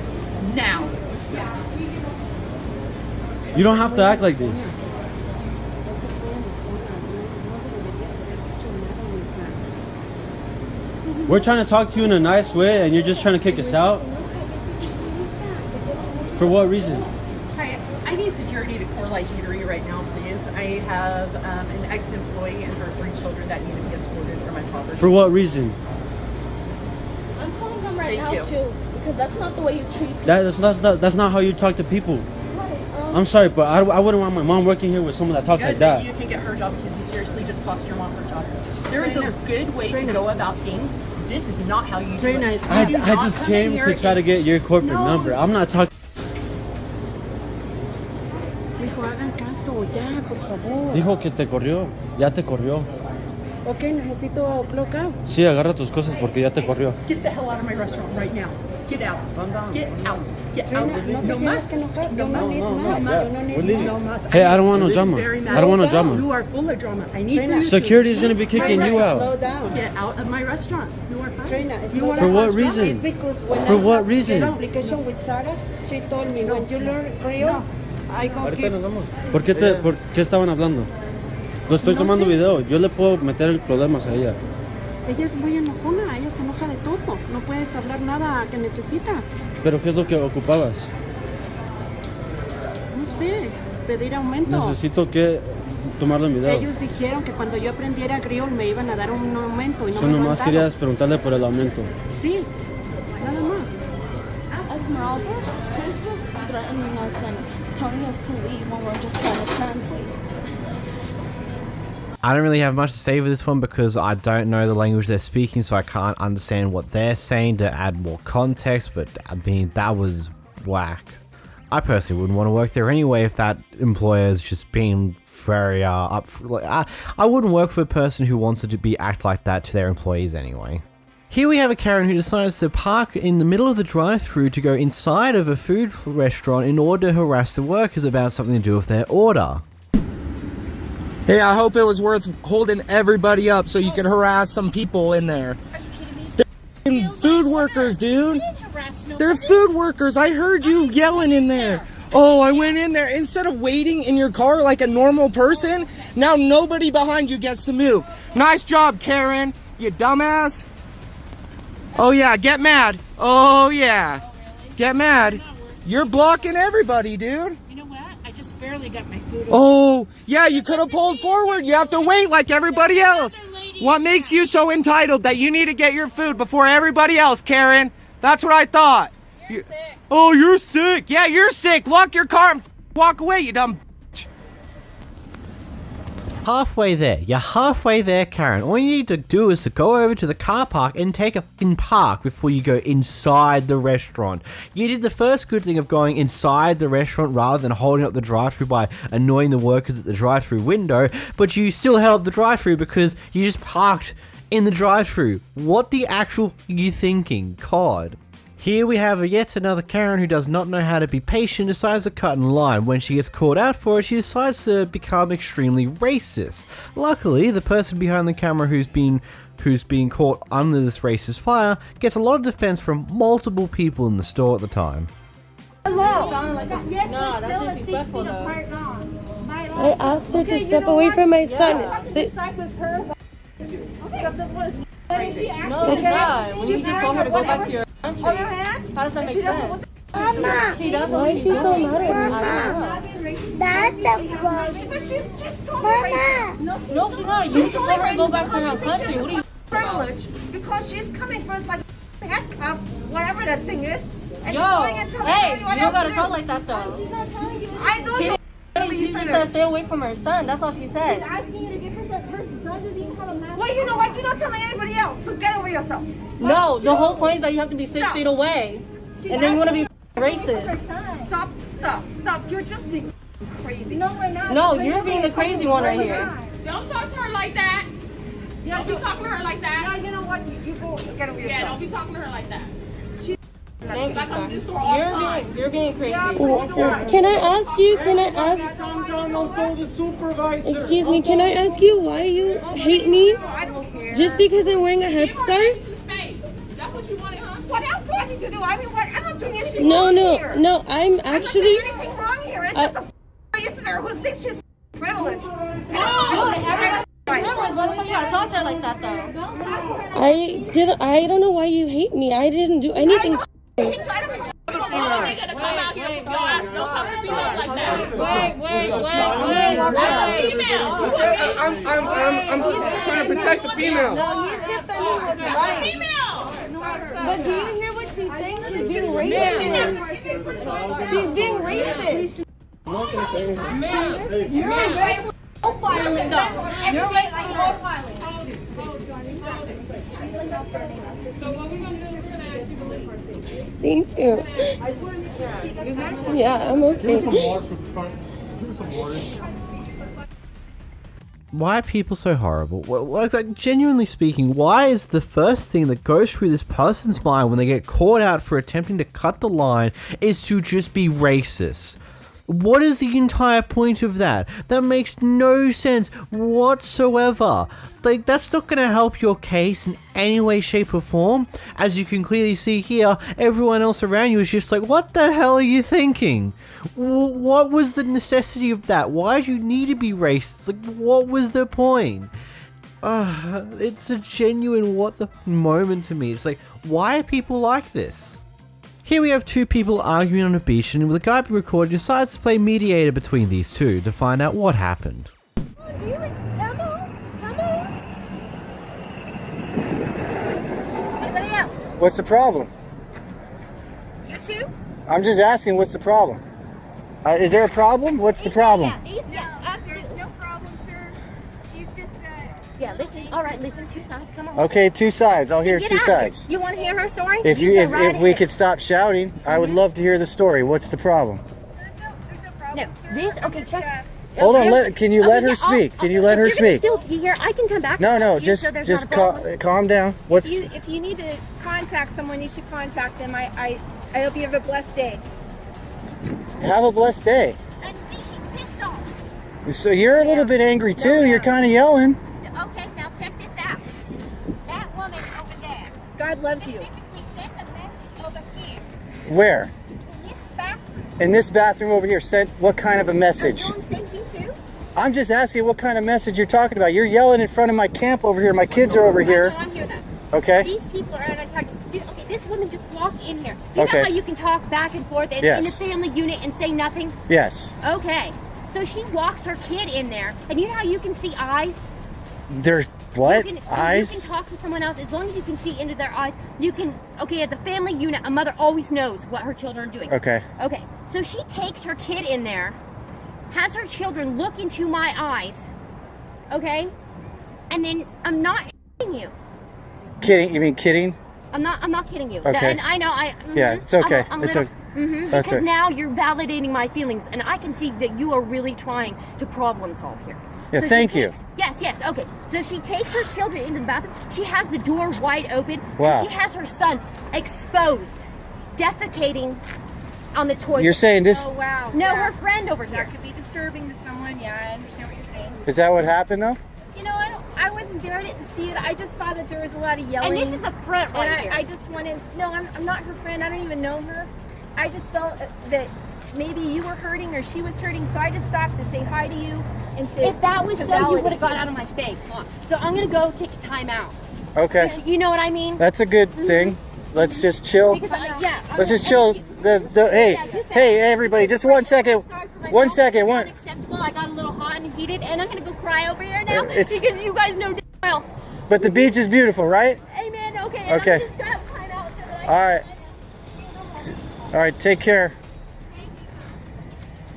now. You don't have to act like this. We're trying to talk to you in a nice way, and you're just trying to kick us out. For what reason? Hi, I need security to Core Light Eatery right now, please. I have an ex-employee and her 3 children that need to be escorted from my property. For what reason? I'm calling them right Thank now you. too, because that's not the way you treat people. That's not how you talk to people. I'm sorry, but I wouldn't want my mom working here with someone that talks like that. You can get her job because you seriously just cost your mom her job. There is a good way to go about things. This is not how you do it. I just came to try to get your corporate number. I'm not talking. Mijo, hagan caso, ya, por favor. Dijo que te corrió. Ya te corrió. Ok, necesito clock out. Sí, agarra tus cosas porque ya te corrió. Get the hell out of my restaurant right now. Get out. Get out. Get out. No más. No más. Hey, I don't want no drama. I don't want no drama. You are full of drama. I need you to. Security is going to be kicking you out. Slow down. Get out of my restaurant. You are fine. For what reason? For what reason? Application with Sarah, she told me when you learn Creole, I go Ahorita nos vamos. ¿Por qué estaban hablando? Lo estoy tomando video. Yo le puedo meter problemas a ella. Ella es muy enojona, ella se enoja de todo. No puedes hablar nada que necesitas. ¿Pero qué es lo que ocupabas? No sé, pedir aumento. Necesito que tomarlo en video. Ellos dijeron que cuando yo aprendiera Creole me iban a dar un aumento y no Tú me lo nomás han querías dado. preguntarle por el aumento. Sí, nada más. Esmeralda, she's just threatening us and telling us to leave when we're just trying to translate. I don't really have much to say for this one because I don't know the language they're speaking, so I can't understand what they're saying to add more context, but I mean, that was whack. I personally wouldn't want to work there anyway if that employer is just being very I wouldn't work for a person who wants to act like that to their employees anyway. Here we have a Karen who decides to park in the middle of the drive-thru to go inside of a food restaurant in order to harass the workers about something to do with their order. Hey, I hope it was worth holding everybody up so you could harass some people in there. They're food workers, dude. They're food workers. I heard you yelling in there. Oh, I went in there. Instead of waiting in your car like a normal person, now nobody behind you gets to move. Nice job, Karen, you dumbass. Oh, yeah, get mad. Oh, yeah. Get mad. You're blocking everybody, dude. Barely got my food. Oh, yeah, you could have pulled forward. You have to wait like everybody else. What makes you so entitled that you need to get your food before everybody else, Karen? That's what I thought. You're sick. Oh, you're sick. Yeah, you're sick. Lock your car and walk away, you dumb. Halfway there. You're halfway there, Karen. All you need to do is to go over to the car park and take a fucking park before you go inside the restaurant. You did the first good thing of going inside the restaurant rather than holding up the drive-thru by annoying the workers at the drive-thru window, but you still held up the drive-thru because you just parked in the drive-thru. What the actual are you thinking? God. Here we have yet another Karen who does not know how to be patient, decides to cut in line. When she gets called out for it, she decides to become extremely racist. Luckily, the person behind the camera who's been caught under this racist fire gets a lot of defense from multiple people in the store at the time. Hello. No, that's disrespectful though. I asked her to step away from my son. No, it's not. When you just told her to go back to your country, how does that make sense? Mama, She does. why is she so mad at me? That's a But she's told Mama. No, she's not. You just told her to go back to her country. What are you privilege because she's coming for us like handcuff, whatever that thing is. And Yo, you're going and telling hey, her what you don't else gotta to talk do. like that though. I know She you. just said stay away from her son. That's all she said. Asking you to give her son doesn't even have a mask. Well, you know what? You're not telling anybody else, so get over yourself. No, the whole point is that you have to be 6 feet away, and then you want to be racist. Stop. You're just being crazy. No, we're not. No, you're being the crazy one right here. Don't talk to her like that. Don't be talking to her like that. Yeah, you know what? You go get over yourself. Yeah, don't be talking to her like that. Thank you, Like I'm sir. in this store all the time. You're being crazy. Can I ask you? Can I ask? don't tell the supervisor. Excuse me, can I ask you why you hate me? Just because I'm wearing a headscarf? Is that what you wanted, huh? What else do I need to do? I mean, what? I'm not doing anything No, wrong no, here. no, I'm I'm actually... not doing anything wrong here. It's just a listener who thinks she's privileged. Why do you gotta talk to her like that, though? I don't know why you hate me. I didn't do anything to you. I'm trying to protect the female. No, he's defending what's right. But do you hear what she's saying? She's being racist. She's being racist. I'm not gonna say anything. You're right. Profiling, though. You're right. Profiling. Thank you. Yeah, I'm okay. Why are people so horrible? Like, genuinely speaking, why is the first thing that goes through this person's mind when they get caught out for attempting to cut the line is to just be racist? What is the entire point of that? That makes no sense whatsoever. Like, that's not going to help your case in any way, shape, or form. As you can clearly see here, everyone else around you is just like, what the hell are you thinking? What was the necessity of that? Why do you need to be racist? Like, what was the point? It's a genuine what the moment to me. It's like, why are people like this? Here we have two people arguing on a beach, and the guy being recorded decides to play mediator between these two to find out what happened. Anybody else? What's the problem? You too? I'm just asking, what's the problem? Is there a problem? What's the problem? There's no problem, sir. She's just, yeah, listen. All right, listen. Two sides. Come on. Okay, two sides. I'll hear Get two out of sides. here. You want to hear her story? If You go right if we ahead. could stop shouting, I would love to hear the story. What's the problem? No, this. Okay, check. Hold on. Can you let her speak? Can you let her If you're speak? gonna still be here, I can come back. No, and no. talk to you, Just so there's not a problem. calm down. What's If you need to contact someone, you should contact them. I hope you have a blessed day. have a blessed day. And see, she's pissed off. So you're a little bit angry too. You're kind of yelling. Okay, now check this out. That woman over there. God loves you. Specifically sent a message over here. Where? In this bathroom. In this bathroom over here. Sent what kind of a message? Mom sent you too? I'm just asking what kind of message you're talking about. You're yelling in front of my camp over here. My kids are over here. I hear that. Okay. These people are attacking. Okay, this woman just walked in here. You Okay. know how you can talk back and forth in Yes. a family unit and say nothing? Yes. Okay. So she walks her kid in there, and you know how you can see eyes? There's what? You can, so Eyes? You can talk to someone else as long as you can see into their eyes. You can, okay, as a family unit, a mother always knows what her children are doing. Okay. Okay, so she takes her kid in there, has her children look into my eyes, okay? And then I'm not kidding you. Kidding? You mean kidding? I'm not kidding you. Okay. And I know Yeah, it's okay. I'm It's little, okay. That's because it. now you're validating my feelings, and I can see that you are really trying to problem solve here. Yeah, So she thank you. takes- Yes, okay. So she takes her children into the bathroom. She has the door wide open. Wow. And she has her son exposed, defecating on the toilet. You're saying this- Oh, wow. No, Yeah. her friend over here. That could be disturbing to someone. Yeah, I understand what you're saying. Is that what happened though? You know, I wasn't there. I didn't see it. I just saw that there was a lot of yelling. And this is a front right and here. I just wanted. No, I'm not her friend. I don't even know her. I just felt that maybe you were hurting or she was hurting, so I just stopped to say hi to you and to. If that was to so, you validate would have got out of my face. So I'm gonna go take a time out. Okay. You know what I mean? That's a good thing. Let's just chill. Because yeah. Let's just chill. Hey, everybody, just 1 second. 1 second. One. Acceptable. I got a little hot and heated, and I'm gonna go cry over here now It's- because you guys know well. But the beach is beautiful, right? Amen. Okay. And Okay. I'm just gonna have time out so that I All right. All right. Take care.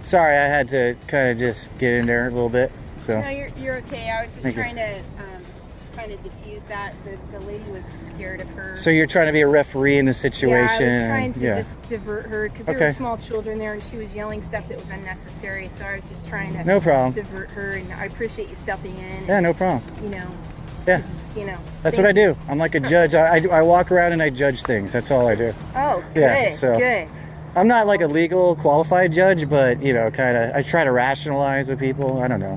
Sorry, I had to kind of just get in there a little bit. So. No, you're okay. I was just Thank you. trying to diffuse that. The lady was scared of her. So you're trying to be a referee in the situation. Yeah, I was trying to yeah. just divert her because there Okay. were small children there and she was yelling stuff that was unnecessary. So I was just trying to No problem. divert her, and I appreciate you stepping in. Yeah, and, no problem. You know. Yeah. Just, you know. That's what I do. I'm like a judge. I walk around and I judge things. That's all I do. Oh, good. Yeah, so- Good. I'm not like a legal qualified judge, but you know, kind of, I try to rationalize with people. I don't know,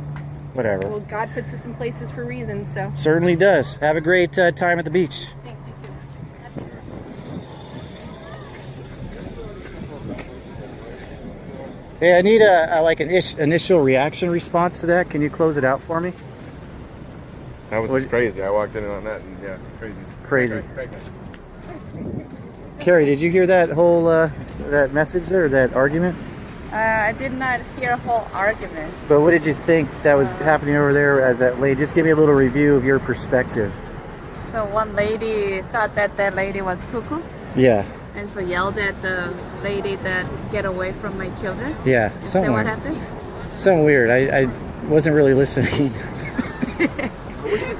whatever. Well, God puts us in places for reasons, so. Certainly does. Have a great time at the beach. Thanks, you too. Hey, I need a like an initial reaction response to that. Can you close it out for me? That was crazy. I walked in on that, and yeah, crazy. Crazy. Carrie, did you hear that whole that message there, or that argument? I did not hear a whole argument. But what did you think that was happening over there as that lady? Just give me a little review of your perspective. So one lady thought that that lady was cuckoo. Yeah. And so yelled at the lady that get away from my children. Yeah. Is Something that what happened? Something weird. I wasn't really listening.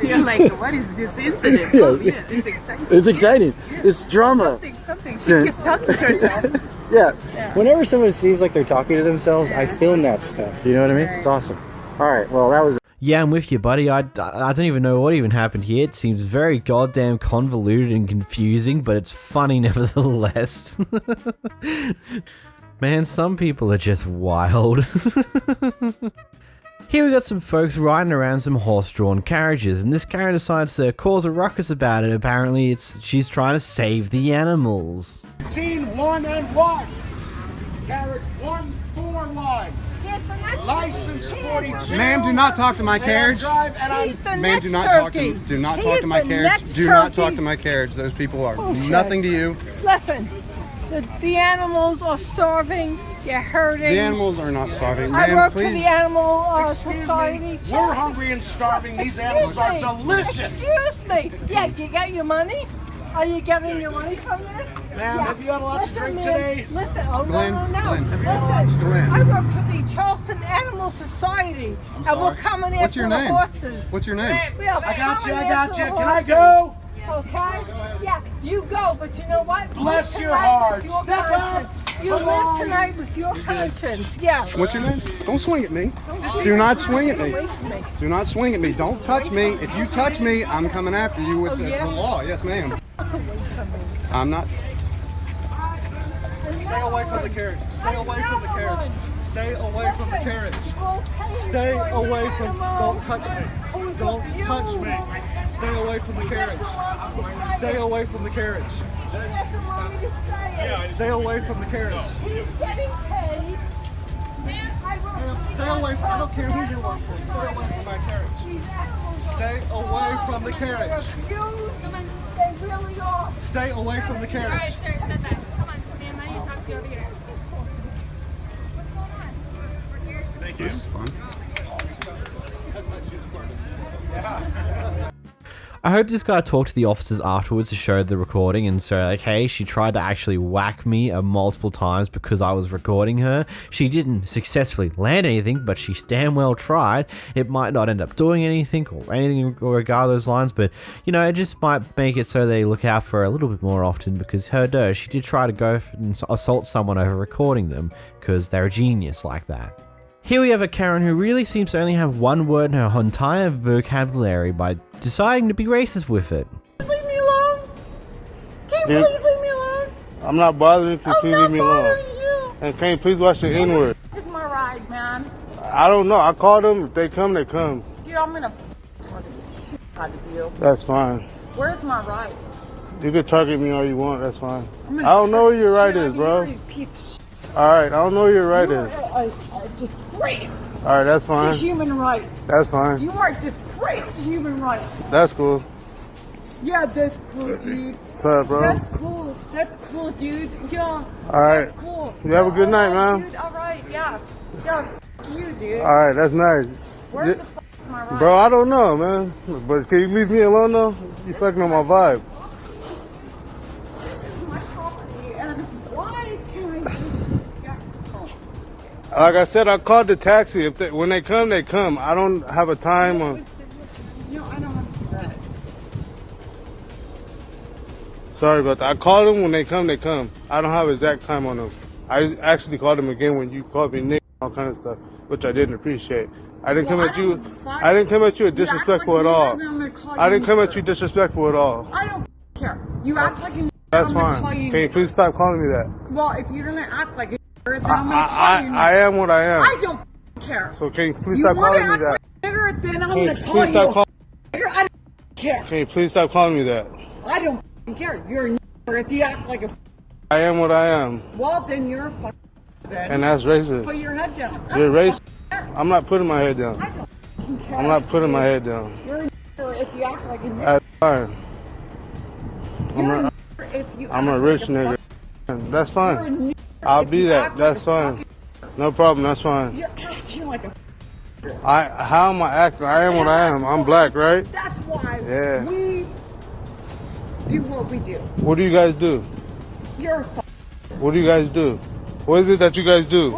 You're like, what is this incident? Yeah. Oh, yeah, it's exciting. It's exciting. It's drama. Something. She keeps talking to herself. Yeah. Whenever someone seems like they're talking to themselves, I film that stuff. You know what I mean? It's awesome. All right. Well, that was. Yeah, I'm with you, buddy. I don't even know what even happened here. It seems very goddamn convoluted and confusing, but it's funny nevertheless. Man, some people are just wild. Here we got some folks riding around some horse-drawn carriages, and this Karen decides to cause a ruckus about it. Apparently, she's trying to save the animals. 1 and 1. Carriage 141. License 42. Ma'am, do not talk to my carriage. Ma'am, do not talk to my carriage. Do not talk to my carriage. Those people are nothing to you. Listen, the animals are starving. They're hurting. The animals are not starving. I Ma'am, work please. for the Animal Society. We're hungry and starving. These animals are delicious. Excuse me. Yeah, you got your money? Are you getting your money from this? Ma'am, have you had a lot to drink man, today? Listen, oh Glenn, no. Glenn, have you had a lot to drink? I work for the Charleston Animal Society. And we're coming What's after your the name? horses. What's your name? Yeah, I got you. coming I got after you. the Can I horses. go? Okay? Yeah, you go, but you know what? Bless Live your tonight heart. with your Step conscience. up. You Come live on. tonight with your conscience. Yeah. What's your name? Don't swing at me. Do not swing at me. Do not swing at me. Don't touch me. If you touch me, I'm coming after you with the law. Yes, ma'am. I'm not. Stay away from the carriage. Stay away from the carriage. Stay away from the carriage. Stay away from. Don't touch me. Don't touch me. Stay away from the carriage. Stay away from the carriage. Stay away from the carriage. He's getting paid. Stay away from. I don't care who you work for. Stay away from my carriage. Stay away from the carriage. They really are. Stay away from the carriage. All right, sir, sit back. Come on, ma'am, I need to talk to you over here. Thank you. This is fun. I hope this guy talked to the officers afterwards to show the recording and so like, hey, she tried to actually whack me multiple times because I was recording her. She didn't successfully land anything, but she damn well tried. It might not end up doing anything or anything regard those lines, but you know, it just might make it so they look out for her a little bit more often because she did try to go and assault someone over recording them because they're a genius like that. Here we have a Karen who really seems to only have one word in her entire vocabulary by deciding to be racist with it. Leave me alone. Can you please leave me alone? I'm not bothering you. Please leave me alone. You. And can you please watch the N-word? It's my ride, man. I don't know. I called them. If they come, they come. Dude, I'm gonna target the shit out of you. That's fine. Where's my ride? You can target me all you want. That's fine. I'm I gonna don't know where your right target is, you. bro. You're a piece of shit. All right. I don't know where your right You is. are a disgrace All right. That's to fine. human rights. That's fine. You are a disgrace to human rights. That's cool. Yeah, that's cool, dude. What's up, bro? That's cool. That's cool, dude. Yeah. All right. That's cool. You have a good night, man. Dude, all right. Yeah. Yeah. F you, dude. All right. That's nice. Where the f is my ride? Bro, I don't know, man. But can you leave me alone, though? You fucking on my vibe. This is my property, and why can't I just get home? Like I said, I called the taxi. When they come, they come. I don't have a time on. No, I don't understand. Sorry about that. I called them when they come, they come. I don't have exact time on them. I actually called them again when you called me Nick and all kind of stuff, which I didn't appreciate. I didn't come at you. I didn't come at you disrespectful at all. I didn't come at you disrespectful at all. I don't care. You act like a That's I'm gonna fine. call you Can you please stop calling me that? Well, if you're gonna act like a nigger, then I'm gonna call you. I am what I am. I don't care. So can you please You stop wanna calling me act that? like a nigger, then I'm Can you gonna call please you. stop calling? Nigger, I don't care. Can you please stop calling me that? I don't care. You're a nigger if you act like a. I am what I am. Well, then you're a fucking. Then. And that's racist. Put your head down. You're racist. I'm not putting my head down. I don't care. I'm not putting my head down. You're a nigger if you act like a nigger. That's fine. I'm a rich nigga. That's fine. I'll be that. That's fine. No problem. That's fine. You're acting like a. How am I acting? I am what I am. I'm black, right? That's why Yeah. we do what we do. What do you guys do? You're a What do you guys do? What is it that you guys do?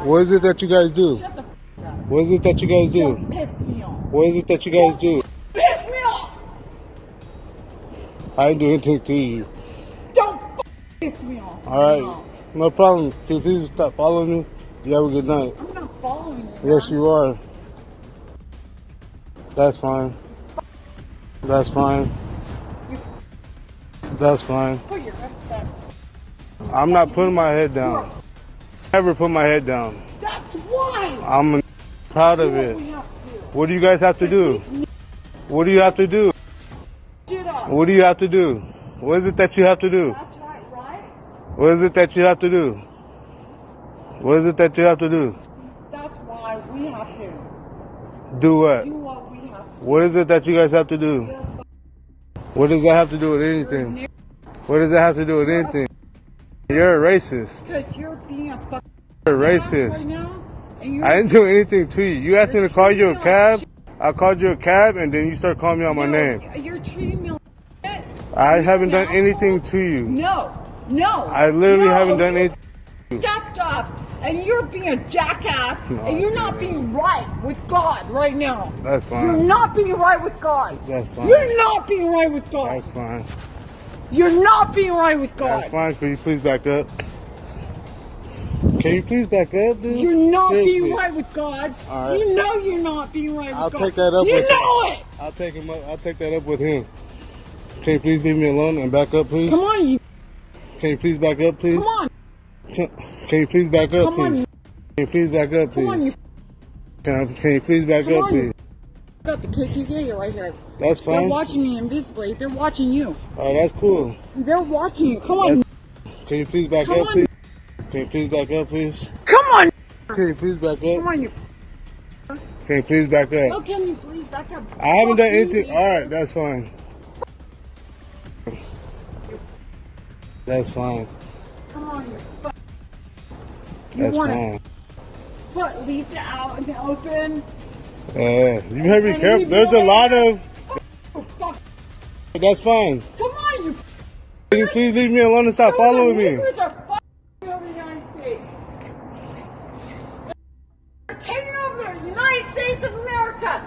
What is it that you guys do? What is it that you guys do? Don't piss me off. What is it that you guys do? Piss me off. I didn't do anything to you. Don't piss me off. Alright. No problem. Can you please stop following me? You have a good night. I'm not following you. Yes, you are. That's fine. That's fine. That's fine. Put your head down. I'm not putting my head down. Never put my head down. That's why. I'm proud of it. What do you guys have to do? What do you have to do? Shut up. What do you have to do? What is it that you have to do? That's right, right? What is it that you have to do? What is it that you have to do? That's why we have to Do what? do what we have to. What is it that you guys have to do? What does that have to do with anything? What does that have to do with anything? You're a racist. Because you're being a fucking You're a right racist. now. And you're I didn't do anything to you. You asked me to call you a cab. I called you a cab, and then you start calling me out my name. You're treating me like shit. I haven't done anything to you. No, no. I literally no. haven't done anything. Stepped up, and you're being a jackass, No, and you're not being right with God right now. That's fine. You're not being right with God. That's fine. You're not being right with God. That's fine. You're not being right with God. That's fine. Can you please back up? Can you please back up, dude? You're not Seriously. being right with God. All right. You know you're not being right with I'll God. take that up You with know him. it. I'll take him up. I'll take that up with him. Can you please leave me alone and back up, please? Come on, you. Can you please back up, please? Come on. Can you please back up, Come on, please? you. Can you please back up, Come on, please? you. Can you please back Come up, on, you. please? Got the KKK right here. That's They're fine. watching me invisibly. They're watching you. Oh, that's cool. They're watching you. Come on. Can you please back Come up, on. please? Can you please back up, please? Come on. Can you please back up? Come on, you. Can you please back up? Oh, can you please back up? I haven't done Fuck you, anything. you. All right, that's fine. That's fine. Come on, you. Fuck. You That's want fine. to put Lisa out in the open? You better be And careful. we There's a do it. lot of. Fuck. That's fine. Come on, you. Can you please leave me alone and stop following me? Niggers are fucking over the United States. They're taking over the United States of America.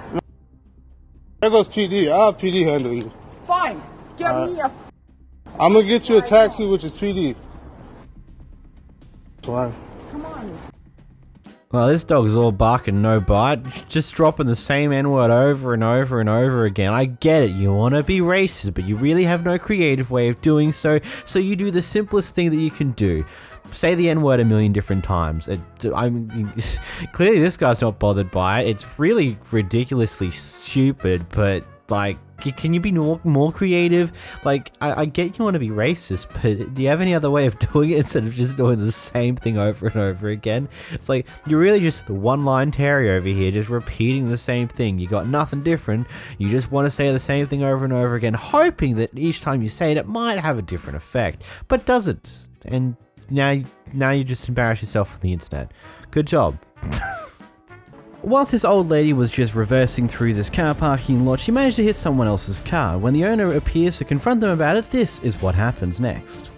There goes PD. I'll have PD handle you. Fine. Get All me a. I'm gonna get you a taxi, which is PD. Fine. Come on. Well, this dog's all bark and no bite, just dropping the same N-word over and over and over again. I get it, you want to be racist, but you really have no creative way of doing so, so you do the simplest thing that you can do. Say the N-word a million different times. Clearly this guy's not bothered by it. It's really ridiculously stupid, but like, can you be more creative? Like, I get you want to be racist, but do you have any other way of doing it instead of just doing the same thing over and over again? It's like, you're really just the one-line Terry over here, just repeating the same thing. You got nothing different. You just want to say the same thing over and over again, hoping that each time you say it, it might have a different effect, but doesn't. And now you just embarrass yourself on the internet. Good job. Whilst this old lady was just reversing through this car parking lot, she managed to hit someone else's car. When the owner appears to confront them about it, this is what happens next.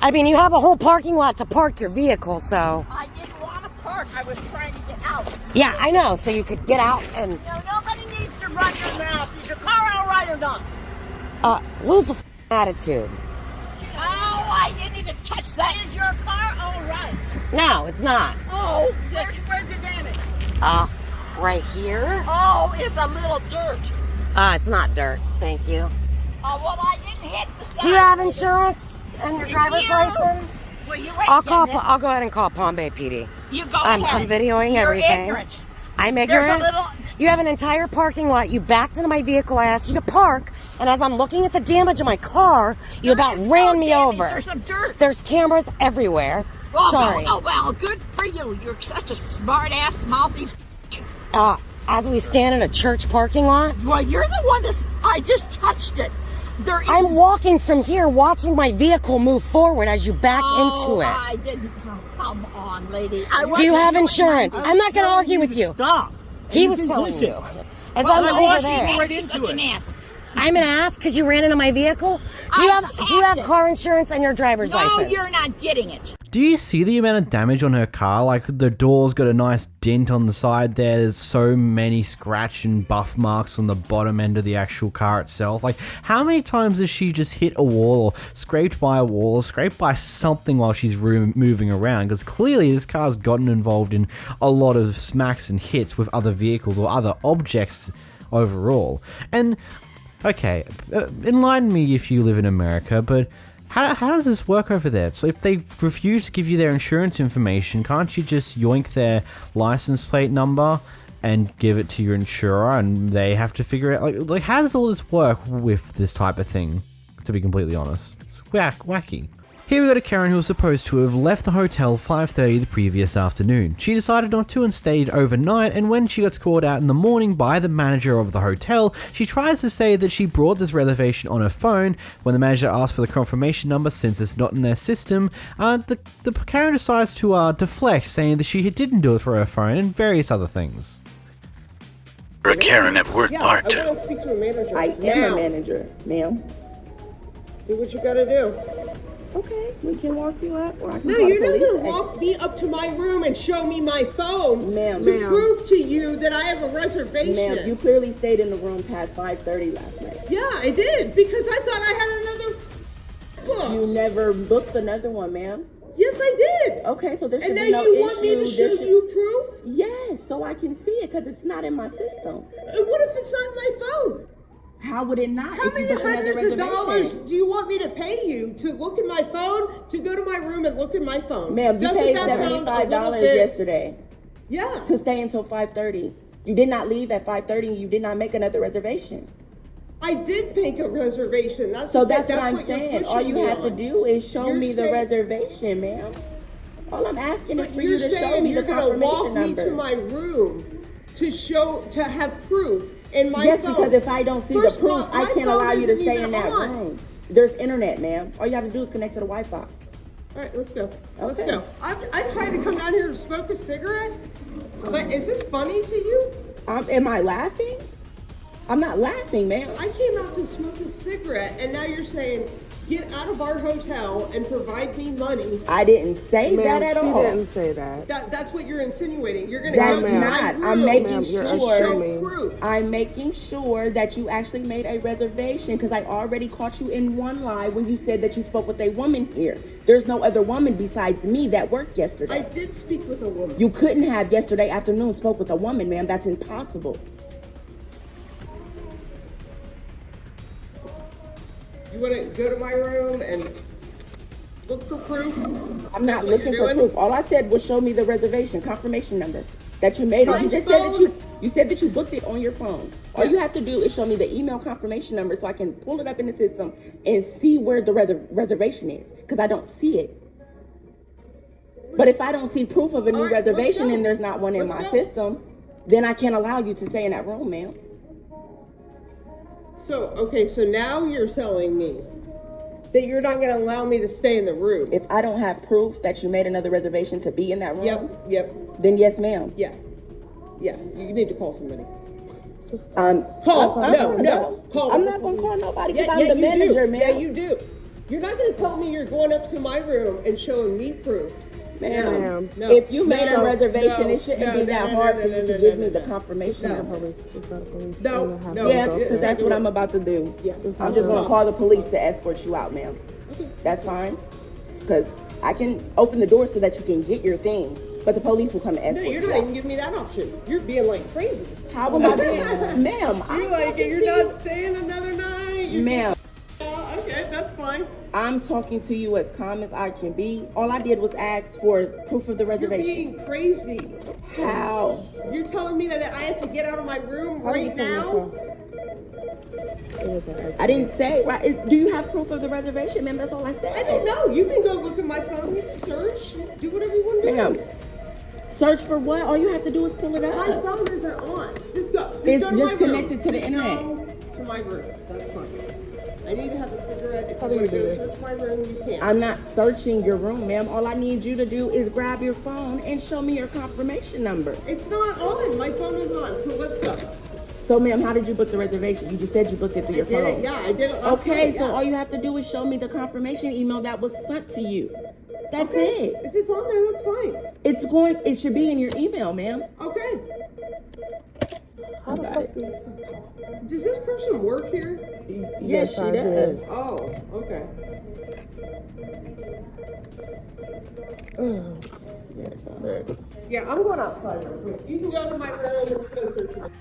I mean, you have a whole parking lot to park your vehicle, so... I didn't want to park. I was trying to get out. Yeah, I know, so you could get out and... No, nobody needs to run your mouth. Is your car all right or not? Lose the attitude. Oh, I didn't even touch that. Is your car all right? No, it's not. Oh, where's the damage? Right here? Oh, it's a little dirt. It's not dirt. Thank you. Oh, well, I didn't hit the side. Do you have insurance and your driver's license? Well, you I'll go ahead and call Palm Bay PD. You go I'm ahead. videoing You're everything. ignorant. I'm There's ignorant. a little... You have an entire parking lot. You backed into my vehicle. I asked you to park. And as I'm looking at the damage in my car, you about ran me over. There's some dirt. There's cameras everywhere. Oh, Sorry. well, good for you. You're such a smart-ass, mouthy... As we stand in a church parking lot? Well, you're the one I just touched it. I'm walking from here, watching my vehicle move forward as you back into it. I didn't... Oh, come on, lady. Do you have insurance? I'm not going to argue with you. Stop. He was telling you. As I'm over there. Such an ass. I'm an ass because you ran into my vehicle? Do you have car insurance and your driver's license? No, you're not getting it. Do you see the amount of damage on her car? Like, the door's got a nice dent on the side there. There's so many scratch and buff marks on the bottom end of the actual car itself. Like, how many times has she just hit a wall or scraped by a wall or scraped by something while she's moving around? Because clearly this car's gotten involved in a lot of smacks and hits with other vehicles or other objects overall. And, okay, enlighten me if you live in America, but how does this work over there? So if they refuse to give you their insurance information, can't you just yoink their license plate number and give it to your insurer and they have to figure it out? Like how does all this work with this type of thing, to be completely honest? It's wacky. Here we go to Karen, who was supposed to have left the hotel 5:30 the previous afternoon. She decided not to and stayed overnight, and when she gets called out in the morning by the manager of the hotel, she tries to say that she brought this reservation on her phone. When the manager asks for the confirmation number, since it's not in their system, the Karen decides to deflect, saying that she didn't do it for her phone and various other things. You're a Karen at work, aren't you? I want to speak to a manager. I am a manager, ma'am. Do what you gotta do. Okay, we can walk you up, or I can No, call you're the not police. gonna walk me up to my room and show me my phone Ma'am. to prove to you that I have a reservation. Ma'am, you clearly stayed in the room past 5:30 last night. Yeah, I did, because I thought I had another book. You never booked another one, ma'am. Yes, I did. Okay, so there should and be now no you issue. want me to show you proof? Yes, so I can see it, because it's not in my system. And what if it's not my phone? How would it not? How if you many booked another hundreds of reservation? dollars do you want me to pay you to look at my phone, to go to my room and look at my phone? Ma'am, you Doesn't paid that sound a little $75 bit- yesterday. Yeah. To stay until 5:30. You did not leave at 5:30 and you did not make another reservation. I did make a reservation. That's So what that's what I'm you're saying. All pushing you me have to on. do is show You're me the saying- reservation, ma'am. All I'm asking is But for you're you to show saying me you're the gonna confirmation walk number. me to my room to have proof in my Yes, phone. because if I don't see First the of all, proof, I my can't phone allow you to isn't stay even in that on. room. There's internet, ma'am. All you have to do is connect to the Wi-Fi. All right, let's go. Let's Okay. go. I tried to come down here to smoke a cigarette, but is this funny to you? Am I laughing? I'm not laughing, ma'am. I came out to smoke a cigarette, and now you're saying, get out of our hotel and provide me money. I didn't say that at all. She didn't say that. That's what you're insinuating. You're going to That's go to my not. room I'm making to sure. show proof. I'm making sure that you actually made a reservation because I already caught you in one lie when you said that you spoke with a woman here. There's no other woman besides me that worked yesterday. I did speak with a woman. You couldn't have yesterday afternoon spoke with a woman, ma'am. That's impossible. You want to go to my room and look for proof? I'm not looking for proof. All I said was show me the reservation confirmation number that you made it. You just said that you said that you booked it on your phone. All you have to do is show me the email confirmation number so I can pull it up in the system and see where the reservation is because I don't see it. But if I don't see proof of a new reservation and there's not one in my system, then I can't allow you to stay in that room, ma'am. So, okay, so now you're telling me that you're not going to allow me to stay in the room. If I don't have proof that you made another reservation to be in that room, Yep. then yes, ma'am. Yeah, you need to call somebody. Call. Call. I'm not going to call nobody because I'm the manager, ma'am. Yeah, you do. You're not going to tell me you're going up to my room and showing me proof. Ma'am, if you made a reservation, it shouldn't be that hard for you to give me the confirmation number. Yeah, because that's what I'm about to do. I'm just going to call the police to escort you out, ma'am. That's fine. Because I can open the door so that you can get your things, but the police will come and escort you out. No, you're not even giving me that option. You're being like crazy. How am I being? Ma'am, You're like, you're not staying another night. Ma'am, fine. I'm talking to you as calm as I can be. All I did was ask for proof of the reservation. You're being crazy. How? You're telling me that I have to get out of my room How right now? I didn't say, right? Do you have proof of the reservation, ma'am? That's all I said. I don't know. You can go look at my phone. You can search. Do whatever you want to do. Ma'am, search for what? All you have to do is pull it up. My phone isn't on. Just go. It's go to just my connected room. to the Just internet. Go to my room. That's fine. I need to have a cigarette. If you want to go search my room, you can. I'm not searching your room, ma'am. All I need you to do is grab your phone and show me your confirmation number. It's not on. My phone is on. So let's go. So, ma'am, how did you book the reservation? You just said you booked it through your phone. I did it last Okay, night, so yeah. all you have to do is show me the confirmation email that was sent to you. That's it. If it's on there, that's fine. It should be in your email, ma'am. Okay. How the fuck does this person work here? Yes, she does. Oh, okay. Yeah, I'm going outside real quick. You can go to my room and go search it.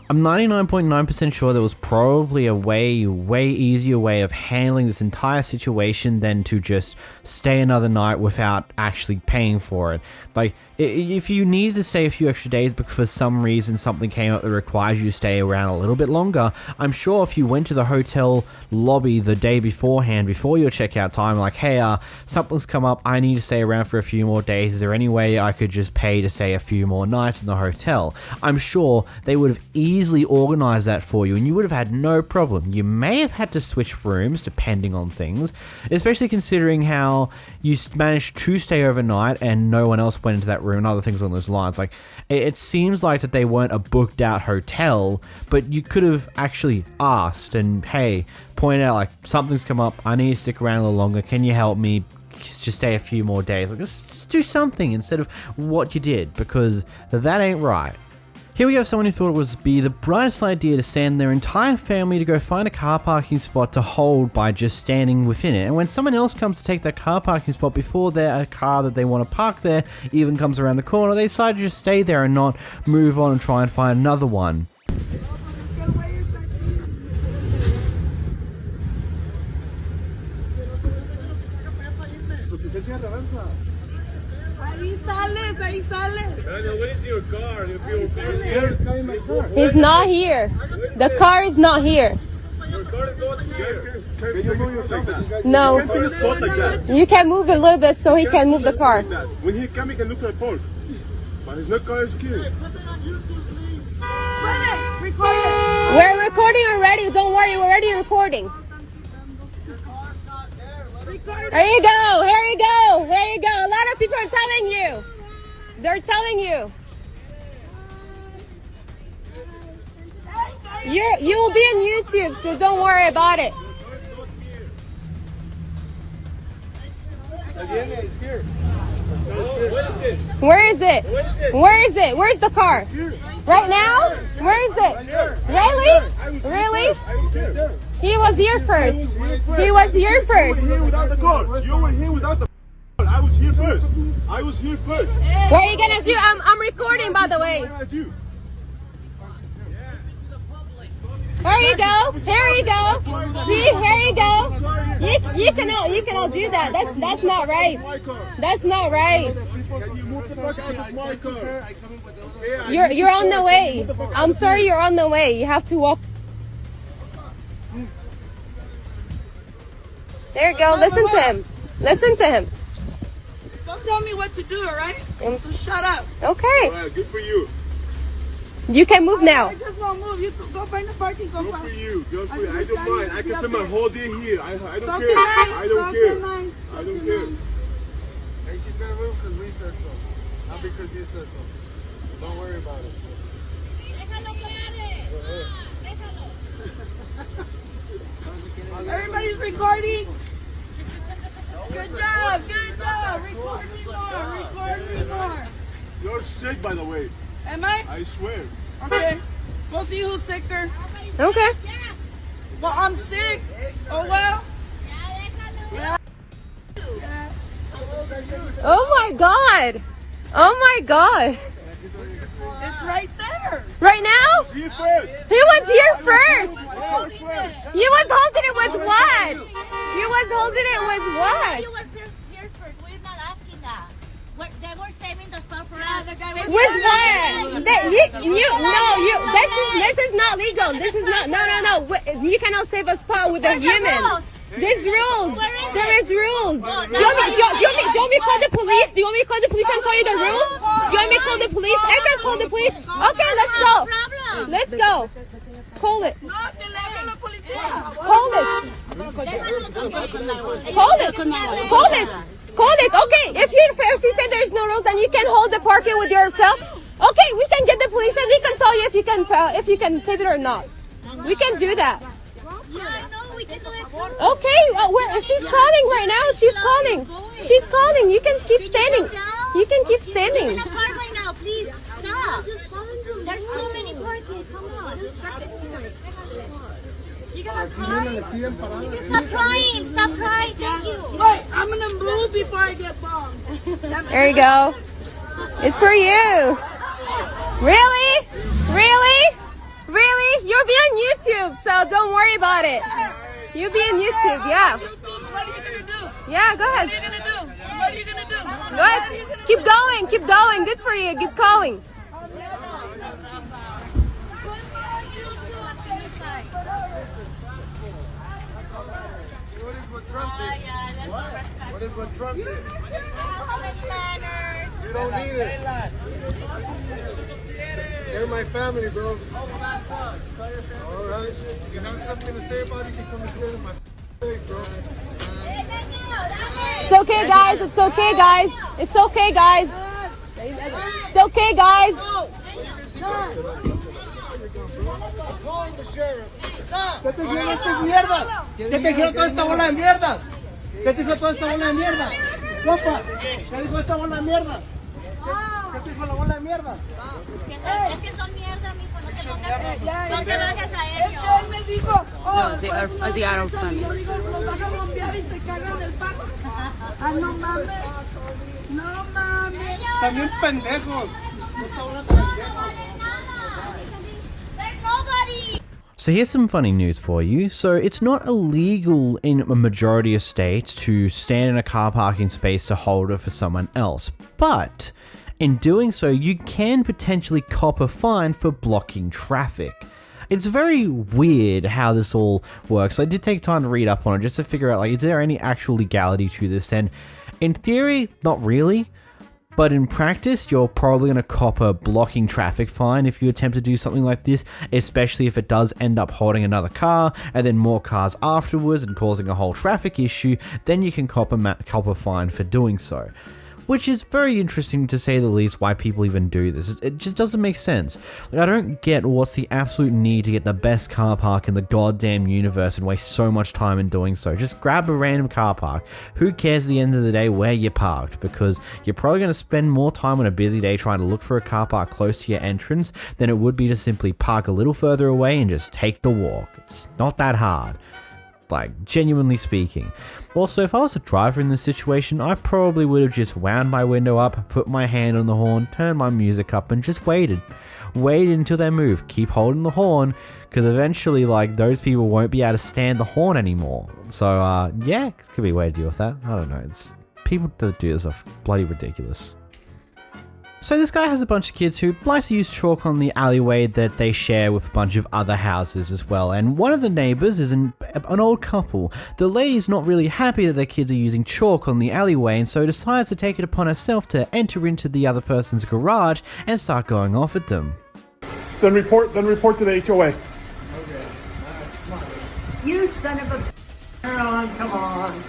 I'm 99.9% sure there was probably a way easier way of handling this entire situation than to just stay another night without actually paying for it. Like, if you needed to stay a few extra days because for some reason something came up that requires you to stay around a little bit longer, I'm sure if you went to the hotel lobby the day beforehand, before your checkout time, like, hey, something's come up, I need to stay around for a few more days, is there any way I could just pay to stay a few more nights in the hotel? I'm sure they would have easily organized that for you and you would have had no problem. You may have had to switch rooms depending on things, especially considering how you managed to stay overnight and no one else went into that room and other things on those lines. Like, it seems like that they weren't a booked out hotel, but you could have actually asked and, hey, point out like, something's come up, I need to stick around a little longer, can you help me just stay a few more days? Like, just do something instead of what you did, because that ain't right. Here we have someone who thought it would be the brightest idea to send their entire family to go find a car parking spot to hold by just standing within it. And when someone else comes to take that car parking spot before their car that they want to park there even comes around the corner, they decide to just stay there and not move on and try and find another one. Ahí sales. Where's your car? He's not here. The car is not here. No. You can move a little bit so he can move the car. When he comes, he can look for a pole. But his car is here. We're recording already. Don't worry, we're already recording. Here you go. Here you go. Here you go. A lot of people are telling you. They're telling you. You will be on YouTube, so don't worry about it. Where is it? Where is it? Where's the car? Right now? Where is it? Really? Really? He was here first. He was here first. You were here without the car. You were here without the car. I was here first. I was here first. What are you gonna do? I'm recording, by the way. Here you go. Here you go. See, here you go. You cannot do that. That's not right. That's not right. Can you move the fuck out of my car? You're on the way. I'm sorry, you're on the way. You have to walk. There you go. Listen to him. Listen to him. Don't tell me what to do, all right? So shut up. Okay. Alright, good for you. You can move now. I just won't move. You go find the parking. Go Good find. for you. Good for you. I don't mind. I can spend my whole day here. I don't care. Okay. I don't care. Okay. I don't care. Hey, she's gonna move because we said so. Not because you said so. Don't worry about it. Everybody's recording. Good job. Good job. Record me more. Record me more. You're sick, by the way. Am I? I swear. Okay. Go see who's sicker. Okay. Well, I'm sick. Oh, well. Yeah. Yeah. Oh my God. Oh my God. It's It's right there. Right now? He was here first. You was holding it with what? You was holding it with what? You were here first. We're not asking that. They were saving the spot for us. With what? This is not legal. This is not. No. You cannot save a spot with a human. There's rules. There is rules. Do you want me to call the police? Do you want me to call the police and tell you the rules? Do you want me to call the police? I can call the police. Okay, let's go. Let's go. Call it. Hold it. Okay, if you say there's no rules, then you can hold the parking with yourself. Okay, we can get the police and they can tell you if you can save it or not. We can do that. Okay, she's calling right now. She's calling. You can keep standing. In the car right now, please. Stop. There's so many parkings. Come on. You gonna cry? Stop crying. Stop crying. Thank you. Wait, I'm gonna move before I get bombed. There you go. It's for you. Really? You'll be on YouTube, so don't worry about it. You'll be on YouTube, yeah. What are you gonna do? Yeah, go ahead. What are you gonna do? Go ahead. Keep going. Good for you. Keep going. What is what Trump did? Manners. You don't need it. They're my family, bro. Alright. You have something to say about it, you can come and say it in my face, bro. It's okay, guys. It's okay, guys. It's okay, guys. It's okay, guys. ¿Qué te dijeron estas mierdas? ¿Qué te dijeron toda esta bola de mierdas? ¿Qué te dijo toda esta bola de mierdas? Compa, ¿qué dijo esta bola de mierdas? ¿Qué te dijo la bola de mierdas? Es que son mierda, mijo. No te pongas. No te bajes a ellos. Es que él me dijo, yo digo, los van a bombear y se cagan del parque. Ah, no mames. También pendejos. There's nobody. So here's some funny news for you. So it's not illegal in a majority of states to stand in a car parking space to hold it for someone else, but in doing so, you can potentially cop a fine for blocking traffic. It's very weird how this all works. I did take time to read up on it just to figure out, like, is there any actual legality to this? And in theory, not really. But in practice, you're probably going to cop a blocking traffic fine if you attempt to do something like this, especially if it does end up holding another car and then more cars afterwards and causing a whole traffic issue. Then you can cop a fine for doing so. Which is very interesting, to say the least, why people even do this. It just doesn't make sense. Like, I don't get what's the absolute need to get the best car park in the goddamn universe and waste so much time in doing so. Just grab a random car park. Who cares at the end of the day where you're parked? Because you're probably going to spend more time on a busy day trying to look for a car park close to your entrance than it would be to simply park a little further away and just take the walk. It's not that hard. Like, genuinely speaking. Also, if I was a driver in this situation, I probably would have just wound my window up, put my hand on the horn, turned my music up, and just waited. Waited until they move. Keep holding the horn, because eventually, like, those people won't be able to stand the horn anymore. So, yeah, it could be a way to deal with that. I don't know. It's people that do this are bloody ridiculous. So this guy has a bunch of kids who likes to use chalk on the alleyway that they share with a bunch of other houses as well, and one of the neighbors is an old couple. The lady's not really happy that their kids are using chalk on the alleyway, and so decides to take it upon herself to enter into the other person's garage and start going off at them. Then report to the HOA. You son of a... Come on.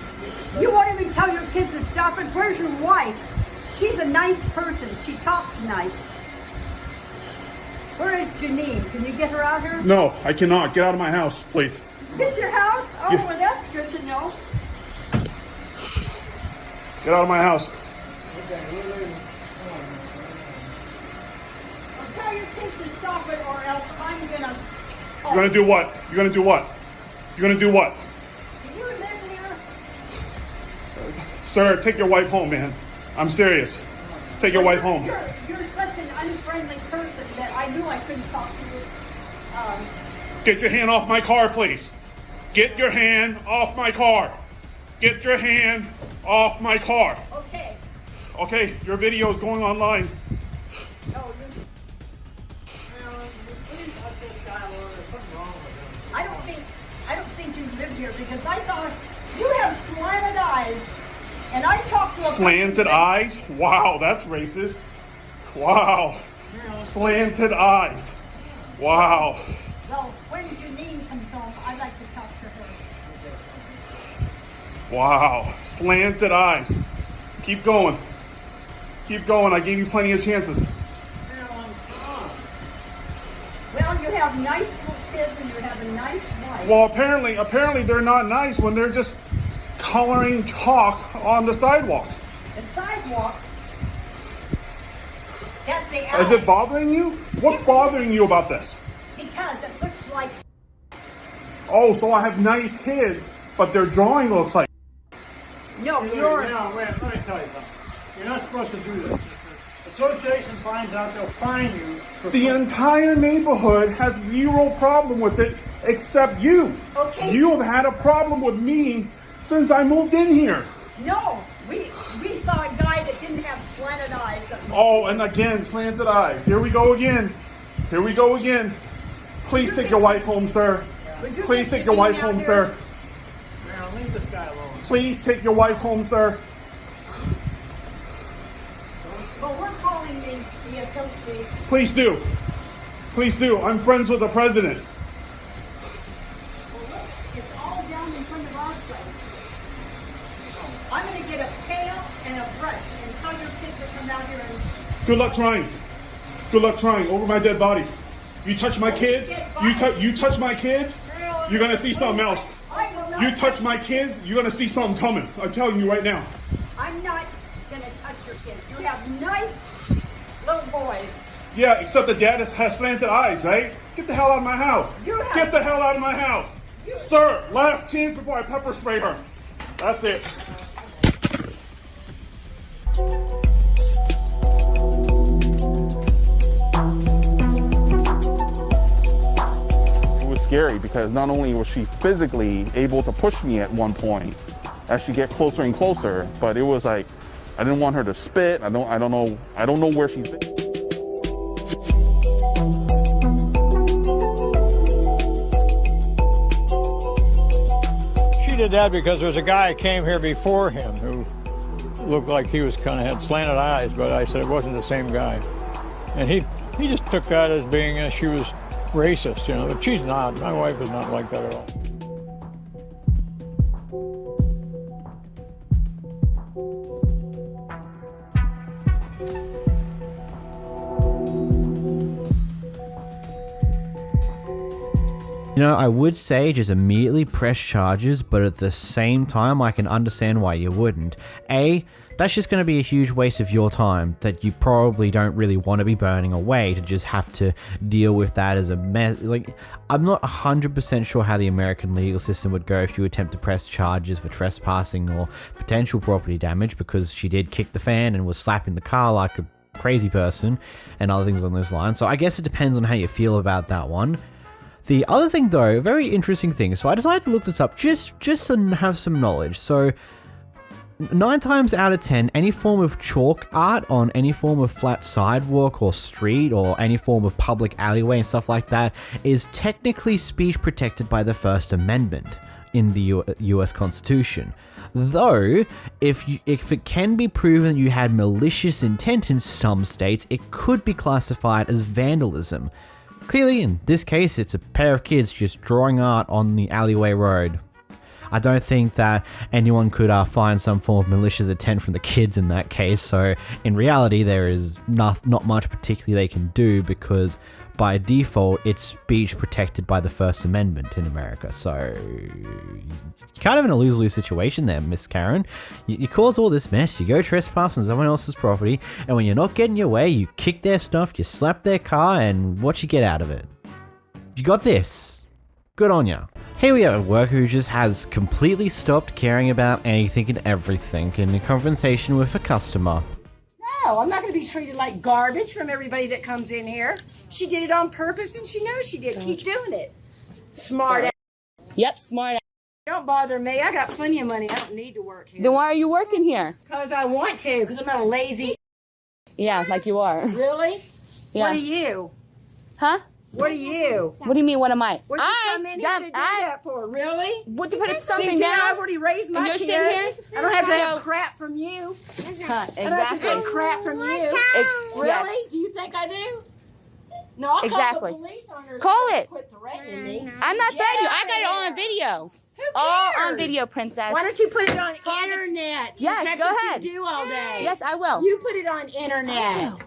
You won't even tell your kids to stop it. Where's your wife? She's a nice person. She talks nice. Where is Janine? Can you get her out here? No, I cannot. Get out of my house, please. It's your house? Oh, Yeah. well, that's good to know. Get out of my house. Well, tell your kids to stop it or else I'm gonna... You're gonna do what? You're gonna do what? You're gonna do what? Do you live here? Sir, take your wife home, man. I'm serious. Take your wife home. You're such an unfriendly person that I knew I couldn't talk to you. Get your hand off my car, please. Get your hand off my car. Get your hand off my car. Okay. Okay, your video is going online. No, you. Please let this guy alone. There's something wrong with him. I don't think you live here because I saw you have slanted eyes, and I talked to a Slanted eyes? Wow, that's racist. Wow. Slanted eyes. Wow. Well, when Janine comes home, I'd like to talk to her. Wow. Slanted eyes. Keep going. Keep going. I gave you plenty of chances. Well, you have nice little kids and you have a nice wife. Well, apparently they're not nice when they're just coloring chalk on the sidewalk. The sidewalk. That's the alley. Is it bothering you? What's bothering you about this? Because it looks like. Oh, so I have nice kids, but their drawing looks like. No, Wait, you're. now, wait, let me tell you something. You're not supposed to do this. If the association finds out, they'll fine you. The entire neighborhood has zero problem with it except you. Okay. You have had a problem with me since I moved in here. No, we saw a guy that didn't have slanted eyes. Oh, and again, slanted eyes. Here we go again. Here we go again. Please take your wife home, sir. Please take your wife home, sir. Now, leave this guy alone. Please take your wife home, sir. Well, we're calling the association. Please do. Please do. I'm friends with the president. Well, look, it's all down in front of our place. I'm going to get a pail and a brush and tell your kids to come out here and. Good luck trying. Good luck trying over my dead body. You touch my kids, you touch my kids, you're gonna see something else. You touch my kids, you're gonna see something coming. I'm telling you right now. I'm not going to touch your kids. You have nice little boys. Yeah, except the dad has slanted eyes, right? Get the hell out of my house. Get the hell out of my house. Sir, last chance before I pepper spray her. That's it. It was scary because not only was she physically able to push me at one point as she get closer and closer, but it was like I didn't want her to spit. I don't know where she's been. She did that because there was a guy who came here before him who looked like he was kind of had slanted eyes, but I said it wasn't the same guy. And he just took that as being she was racist, you know, but she's not. My wife is not like that at all. You know, I would say just immediately press charges, but at the same time, I can understand why you wouldn't. A, that's just going to be a huge waste of your time that you probably don't really want to be burning away to just have to deal with that as a mess. Like, I'm not 100% sure how the American legal system would go if you attempt to press charges for trespassing or potential property damage, because she did kick the fan and was slapping the car like a crazy person and other things on those lines. So I guess it depends on how you feel about that one. The other thing though, a very interesting thing, so I decided to look this up just to have some knowledge. So 9 times out of 10, any form of chalk art on any form of flat sidewalk or street or any form of public alleyway and stuff like that is technically speech protected by the First Amendment in the US Constitution. Though, if it can be proven you had malicious intent in some states, it could be classified as vandalism. Clearly, in this case, it's a pair of kids just drawing art on the alleyway road. I don't think that anyone could find some form of malicious intent from the kids in that case, so in reality there is not much particularly they can do because by default it's speech protected by the First Amendment in America, so you're kind of in a lose-lose situation there, Miss Karen. You cause all this mess, you go trespass on someone else's property, and when you're not getting your way, you kick their stuff, you slap their car, and what you get out of it? You got this. Good on ya. Here we have a worker who just has completely stopped caring about anything and everything in a confrontation with a customer. No, I'm not going to be treated like garbage from everybody that comes in here. She did it on purpose, and she knows she did. Keep doing it. Smart ass. Yep, smart ass. Don't bother me. I got plenty of money. I don't need to work here. Then why are you working here? Because I want to. Because I'm not a lazy. Yeah, like you are. Really? Yeah. What are you? Huh? What are you? What do you mean, what am I? What did you come in here to do that for? Really? What, to put something Big deal, down? I've already raised my And you're kids. sitting here? I don't have to have So- crap from you. Huh, I don't have to exactly. take crap from you. Really? Yes. Do you think I do? No, I'll Exactly. call the police on her. Call it. Quit threatening me. I'm not Get threatening you. out I got it of all on here. video. Who All cares? on video, princess. Why don't you put it on internet? Since Yes, that's go what ahead. you do all day. Yes, I will. You put it on internet.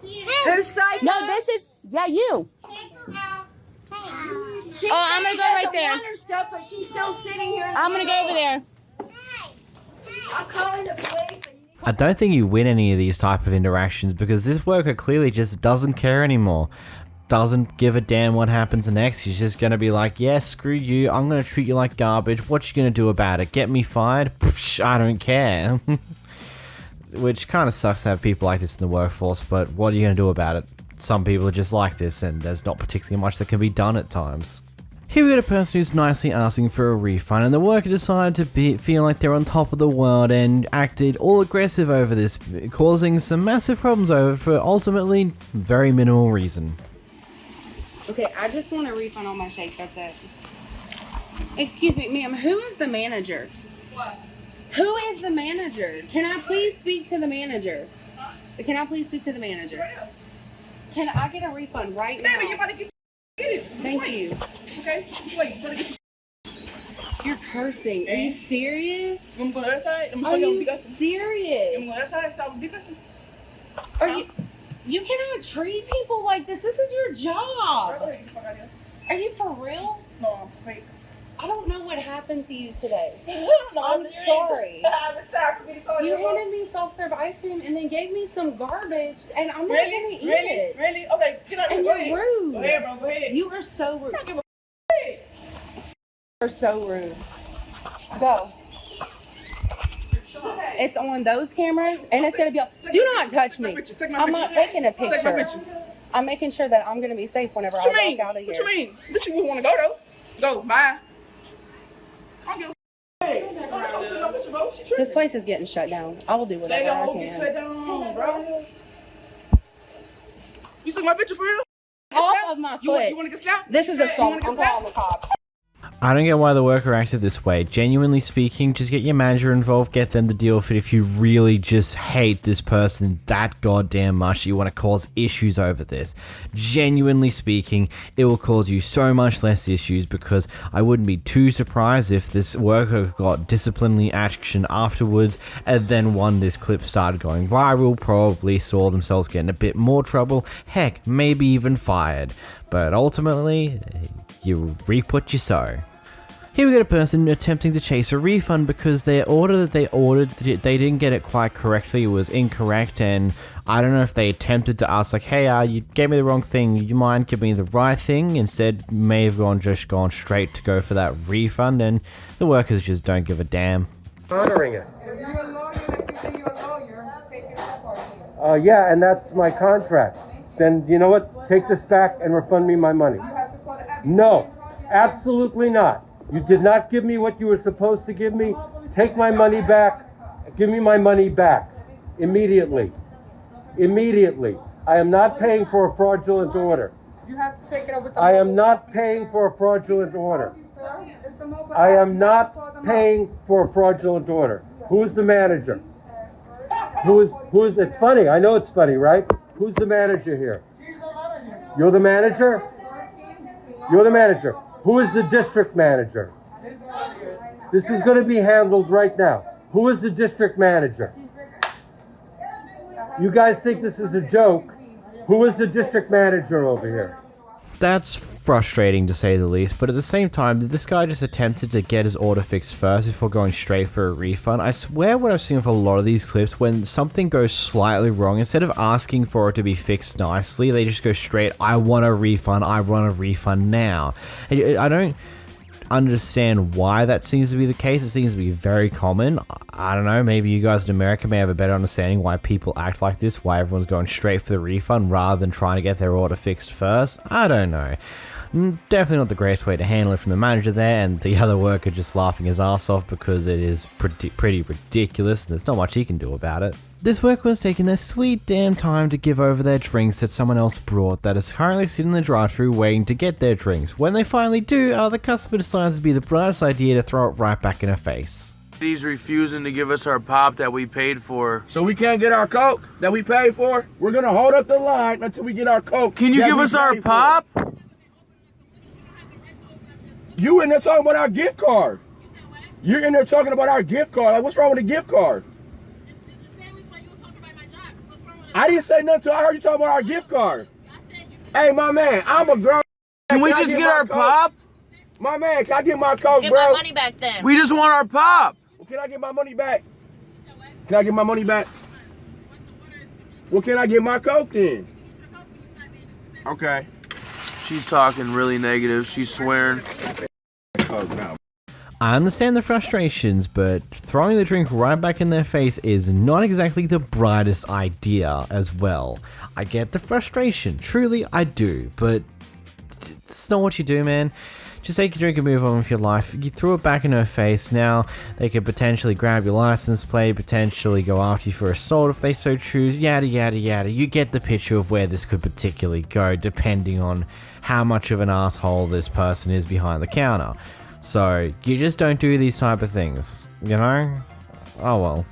Who's psycho? No, this is, yeah, you. She I'm gonna go doesn't right there. want her stuff, but she's still sitting here. in the I'm gonna go over there. I'm calling the police. I don't think you win any of these type of interactions because this worker clearly just doesn't care anymore. Doesn't give a damn what happens next. He's just gonna be like, yeah, screw you. I'm gonna treat you like garbage. What you gonna do about it? Get me fired? Psh, I don't care. Which kind of sucks to have people like this in the workforce, but what are you gonna do about it? Some people are just like this, and there's not particularly much that can be done at times. Here we got a person who's nicely asking for a refund, and the worker decided to feel like they're on top of the world and acted all aggressive over this, causing some massive problems over for ultimately very minimal reason. Okay, I just want a refund on my shake, that's it. Excuse me, ma'am, who is the manager? What? Who is the manager? Can I please speak to the manager? Can I please speak to the manager? Can I get a refund right now? Baby, you better get it. Thank you. Okay? Wait, you better get You're cursing. Are you serious? You want to go to the other side? Let me show Are you how to you be cussing. serious? You want to go to the other side? Stop with be cussing. Are you? You cannot treat people like this. This is your job. Are you for real? No, I'm fake. I don't know what happened to you today. No, I'm sorry. You You handed me soft serve ice cream and then gave me some garbage, and I'm not Really? gonna eat Really? it. Really? Okay, get out And here. you're rude. Go ahead, bro. Go ahead. You are so rude. I don't give a You're so rude. Go. It's on those cameras, and it's gonna be on. Do not touch me. Take my I'm picture. not taking a Take my picture. picture. I'm making sure that I'm gonna be safe whenever What I you mean? walk out of here. What you mean? Bitch, you want to go though? Go. Bye. I don't give a Hey, don't take no picture, bro. She tripping. This place is getting shut down. I will do They whatever I don't get shut can. down, bro. You took my picture for real? Off of my You want foot. to get slapped? This is You assault. wanna get I'm slapped? calling the cops. I don't get why the worker acted this way. Genuinely speaking, just get your manager involved, get them to deal with it if you really just hate this person that goddamn much you want to cause issues over this. Genuinely speaking, it will cause you so much less issues because I wouldn't be too surprised if this worker got disciplinary action afterwards and then when this clip started going viral, probably saw themselves getting a bit more trouble, heck, maybe even fired. But ultimately, you reap what you sow. Here we got a person attempting to chase a refund because their order that they ordered, they didn't get it quite correctly, it was incorrect, and I don't know if they attempted to ask like, hey, you gave me the wrong thing, you mind giving me the right thing? Instead, may have just gone straight to go for that refund, and the workers just don't give a damn. Honoring it. If you're a lawyer, if you say you're a lawyer, take your step on here. Yeah, and that's my contract. Then you know what? Take this back and refund me my money. You have to call the admin. No, absolutely not. You did not give me what you were supposed to give me. Take my money back. Give me my money back. Immediately. Immediately. I am not paying for a fraudulent order. You have to take it up with the I am not paying for a fraudulent order. I am not paying for a fraudulent order. Who's the manager? Who's, it's funny, I know it's funny, right? Who's the manager here? You're the manager? You're the manager. Who is the district manager? This is going to be handled right now. Who is the district manager? You guys think this is a joke? Who is the district manager over here? That's frustrating to say the least, but at the same time, this guy just attempted to get his order fixed first before going straight for a refund. I swear what I've seen with a lot of these clips, when something goes slightly wrong, instead of asking for it to be fixed nicely, they just go straight, I want a refund now. understand why that seems to be the case. It seems to be very common. I don't know, maybe you guys in America may have a better understanding why people act like this, why everyone's going straight for the refund rather than trying to get their order fixed first. I don't know. Definitely not the greatest way to handle it from the manager there, and the other worker just laughing his ass off because it is pretty ridiculous and there's not much he can do about it. This worker was taking their sweet damn time to give over their drinks that someone else brought that is currently sitting in the drive-thru waiting to get their drinks. When they finally do, the customer decides to be the brightest idea to throw it right back in her face. He's refusing to give us our pop that we paid for. So we can't get our Coke that we paid for? We're gonna hold up the line until we get our Coke. Can you give us our pop? You in there talking about our gift card. You're in there talking about our gift card. Like, what's wrong with the gift card? I didn't say nothing till I heard you talking about our gift card. Hey, my man, I'm a grown. Can we just get our pop? My man, can I get my Coke, Get bro? my money back then. We just want our pop. Well, can I get my money back? Can I get my money back? Well, can I get my Coke then? Okay. She's talking really negative. She's swearing. I understand the frustrations, but throwing the drink right back in their face is not exactly the brightest idea as well. I get the frustration, truly I do, but it's not what you do, man. Just take your drink and move on with your life. You threw it back in her face, now they could potentially grab your license plate, potentially go after you for assault if they so choose, yada yada yada. You get the picture of where this could particularly go, depending on how much of an asshole this person is behind the counter. So, you just don't do these type of things, you know? Oh well.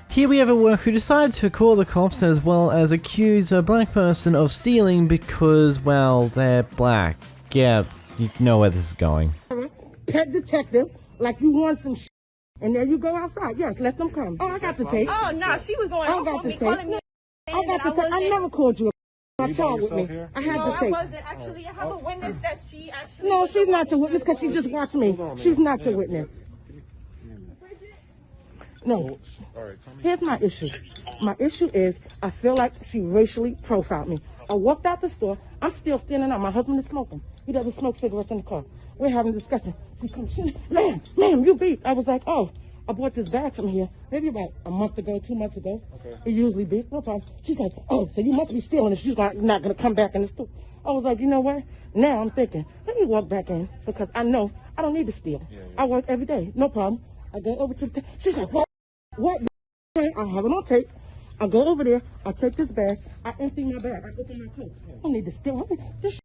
Here we have a worker who decided to call the cops as well as accuse a black person of stealing because, well, they're black. Yeah, you know where this is going. Pet detective, like you want some shit, and there you go outside. Yes, let them come. Oh, I got the tape. Oh, no, she was going off on me, calling me. I got the tape. I never called you. I child with me. I had No, the tape. I wasn't. Actually, I have a witness that she actually... No, she's not your witness because she just watched me. She's not your witness. No. Here's my issue. My issue is I feel like she racially profiled me. I walked out the store. I'm still standing up. My husband is smoking. He doesn't smoke cigarettes in the car. We're having a discussion. She comes, ma'am, you beef. I was like, oh, I bought this bag from here maybe about a month ago, 2 months ago. Okay. It usually beef, no problem. She's like, oh, so you must be stealing if she's not going to come back in the store. I was like, you know what? Now I'm thinking, let me walk back in because I know I don't need to steal. I work every day, no problem. I go over to the, she's like, what? I have it on tape. I go over there, I take this bag, I empty my bag, I open my coat. I don't need to steal. This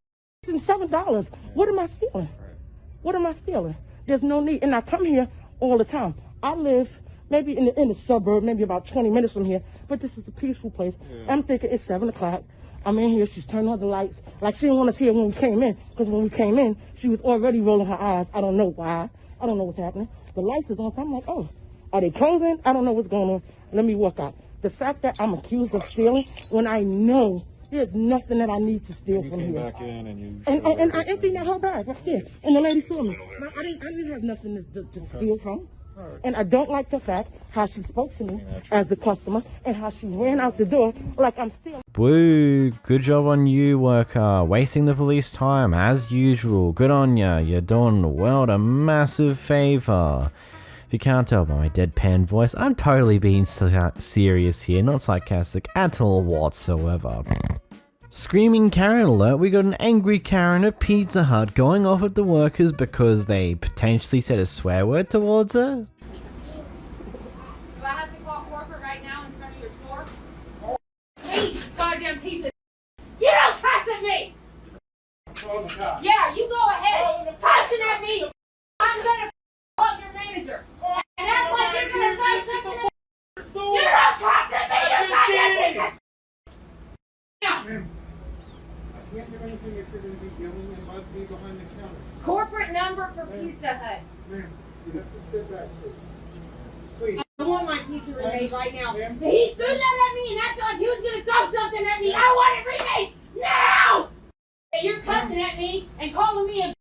is $7. What am I stealing? What am I stealing? There's no need. And I come here all the time. I live maybe in the suburb, maybe about 20 minutes from here, but this is a peaceful place. I'm thinking it's 7 o'clock. I'm in here, she's turning on the lights. Like she didn't want us here when we came in, because when we came in, she was already rolling her eyes. I don't know why. I don't know what's happening. The lights is on, so I'm like, oh, are they closing? I don't know what's going on. Let me walk out. The fact that I'm accused of stealing when I know there's nothing that I need to steal from here. Back in and you and I emptied my whole bag right there. And the lady saw me. I didn't have nothing to steal from. And I don't like the fact how she spoke to me as a customer and how she ran out the door like I'm stealing. Woo, good job on you, worker. Wasting the police time as usual. Good on ya. You're doing the world a massive favor. If you can't tell by my deadpan voice, I'm totally being serious here, not sarcastic at all whatsoever. Screaming Karen alert, we got an angry Karen at Pizza Hut going off at the workers because they potentially said a swear word towards her. Do I have to call corporate right now in front of your store? Please, goddamn piece of you don't cuss at me! Yeah, you go ahead. Cussing at me! I'm gonna call your manager. And act like you're gonna throw something at me! You don't cuss at me, you goddamn piece of Ma'am, I can't do anything if you're going to be yelling about me behind the counter. corporate number for Pizza Hut. Ma'am, you have to step back, please. I want my pizza remade right now. He threw that at me and acted like he was gonna throw something at me. I want it remade now! Hey, you're cussing at me and calling me a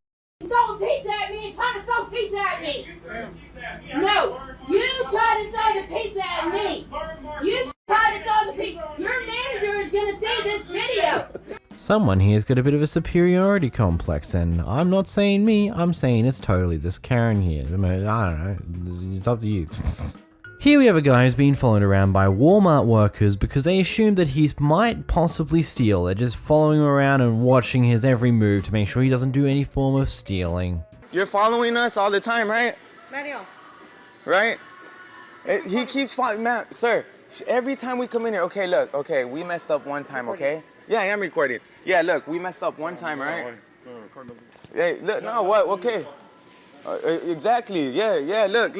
throwing pizza at me and trying to throw pizza at me. No, you tried to throw the pizza at me. You tried to throw the pizza. Your manager is gonna see this video. Someone here's got a bit of a superiority complex, and I'm not saying me, I'm saying it's totally this Karen here. I don't know, it's up to you. Here we have a guy who's being followed around by Walmart workers because they assume that he might possibly steal. They're just following him around and watching his every move to make sure he doesn't do any form of stealing. You're following us all the time, right? Mario. Right? He keeps following, man, sir, every time we come in here, okay, look, okay, we messed up one time, okay? Yeah, I am recording. Yeah, look, we messed up one time, right? Hey, look, no, what, okay. Exactly, yeah, look,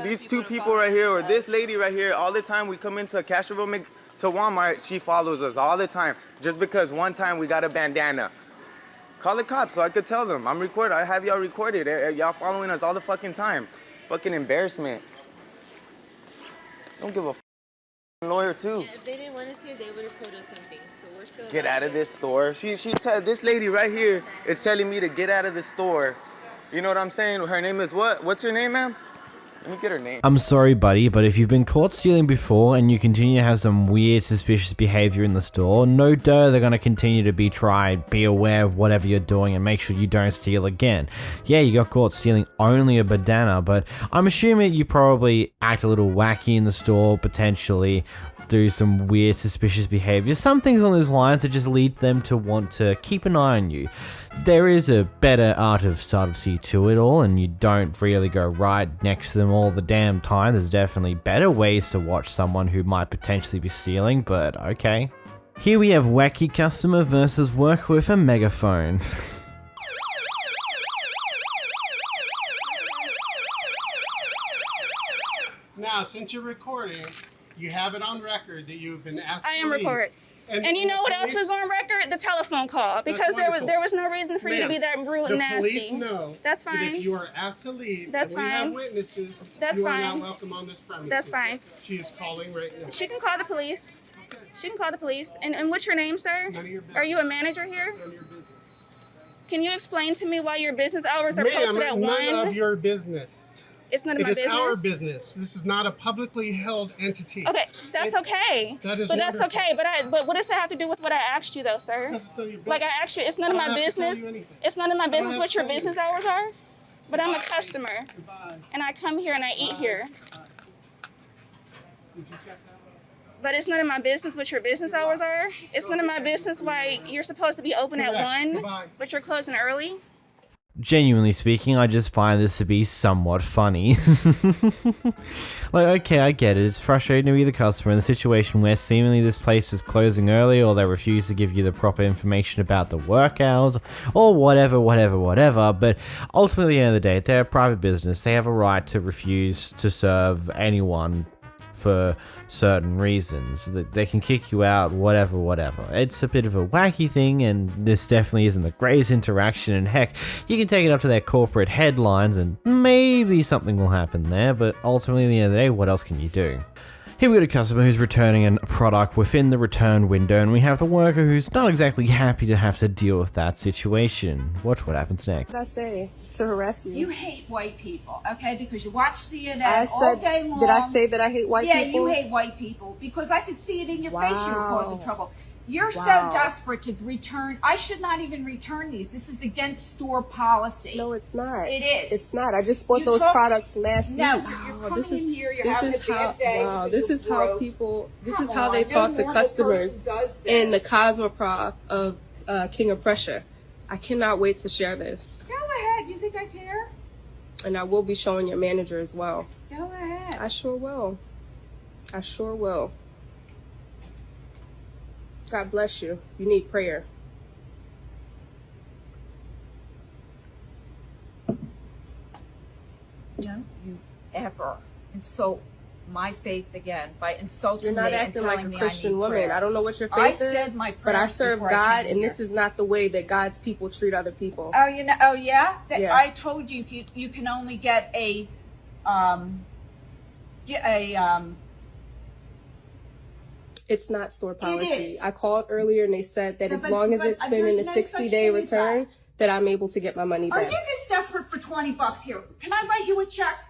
these two people right here, or this lady right here, all the time we come into Castroville to Walmart, she follows us all the time, just because one time we got a bandana. Call the cops so I could tell them. I'm recorded, I have y'all recorded. Y'all following us all the fucking time. Fucking embarrassment. Don't give a lawyer too. Yeah, if they didn't want us here, they would have told us something. So we're still Get out of this store. She said, this lady right here is telling me to get out of the store. You know what I'm saying? Her name is what? What's your name, ma'am? Let me get her name. I'm sorry, buddy, but if you've been caught stealing before and you continue to have some weird, suspicious behavior in the store, no duh, they're going to continue to be tried. Be aware of whatever you're doing and make sure you don't steal again. Yeah, you got caught stealing only a bandana, but I'm assuming you probably act a little wacky in the store, potentially do some weird, suspicious behavior. Some things on those lines that just lead them to want to keep an eye on you. There is a better art of subtlety to it all, and you don't really go right next to them all the damn time. There's definitely better ways to watch someone who might potentially be stealing, but okay. Here we have wacky customer versus worker with a megaphone. Now, since you're recording, you have it on record that you've been asked I am recording. And you know what else was on record? The telephone call, because there was no reason for you to be that rude and nasty. The police know that's fine. That if you are asked to leave, that's and we fine. have witnesses, that's you fine. are not welcome on this premises. That's fine. She is calling right now. She can call the police. Okay. She can call the police. And what's your name, sir? None of your business. Are you a manager here? None of your business. Can you explain to me why your business hours are posted at 1? None of your business. It's none of my business. It is our business. This is not a publicly held entity. Okay, that's okay. That is but wonderful. that's okay. But what does that have to do with what I asked you, though, sir? Like I asked you, it's none of my business. It's none of my business what your business hours are. But I'm a customer, and I come here and I eat here. But it's none of my business what your business hours are. It's none of my business why you're supposed to be open at 1, but you're closing early. Genuinely speaking, I just find this to be somewhat funny. Like, okay, I get it. It's frustrating to be the customer in the situation where seemingly this place is closing early, or they refuse to give you the proper information about the work hours, or whatever, but ultimately at the end of the day, they're a private business. They have a right to refuse to serve anyone for certain reasons. That they can kick you out, whatever. It's a bit of a wacky thing, and this definitely isn't the greatest interaction, and heck, you can take it up to their corporate headlines and maybe something will happen there, but ultimately at the end of the day, what else can you do? Here we got a customer who's returning a product within the return window, and we have the worker who's not exactly happy to have to deal with that situation. Watch what happens next. What did I say to harass you? You hate white people, okay? Because you watch CNN all day long. Did I say that I hate white people? Yeah, you hate white people because I could see it in your face you were causing trouble. You're so desperate to return. I should not even return these. This is against store policy. No, it's not. It is. It's not. I just bought those products last week. No, you're coming in here. You're having a bad day. Wow, this is how people. This is how they talk to customers in the Cosmoprof of King of Prussia. I cannot wait to share this. Go ahead. Do you think I care? And I will be showing your manager as well. Go ahead. I sure will. I sure will. God bless you. You need prayer. Don't you ever insult my faith again by insulting You're not me and acting like telling a me Christian I need woman. prayer. I don't know what your faith is, said my but I prayers serve before I God, came and here. this is not the way that God's people treat other people. Oh, oh yeah? Yeah. I told you you can only get a It's not store policy. is. I called earlier and they said that No, as but- long as but it's been there's in a no 60-day such thing as return, that I'm able to get my money Are back. you this desperate for $20 here? Can I write you a check?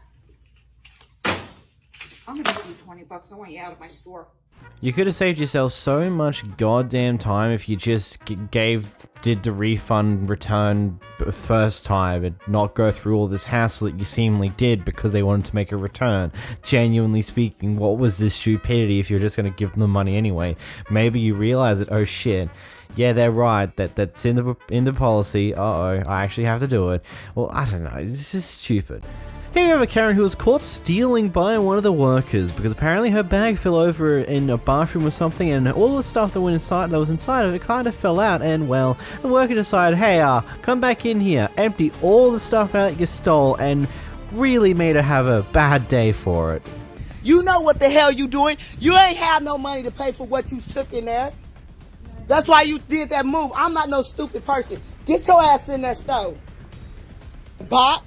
I'm gonna give you $20. I want you out of my store. You could have saved yourself so much goddamn time if you just did the refund return first time and not go through all this hassle that you seemingly did because they wanted to make a return. Genuinely speaking, what was this stupidity if you're just going to give them the money anyway? Maybe you realize that, oh shit, yeah, they're right, that's in the policy, uh-oh, I actually have to do it. Well, I don't know, this is stupid. Here we have a Karen who was caught stealing by one of the workers because apparently her bag fell over in a bathroom or something, and all the stuff that was inside of it kind of fell out, and well, the worker decided, hey, come back in here, empty all the stuff out that you stole, and really made her have a bad day for it. You know what the hell you doing? You ain't have no money to pay for what you took in there. That's why you did that move. I'm not no stupid person. Get your ass in that stove. Bob,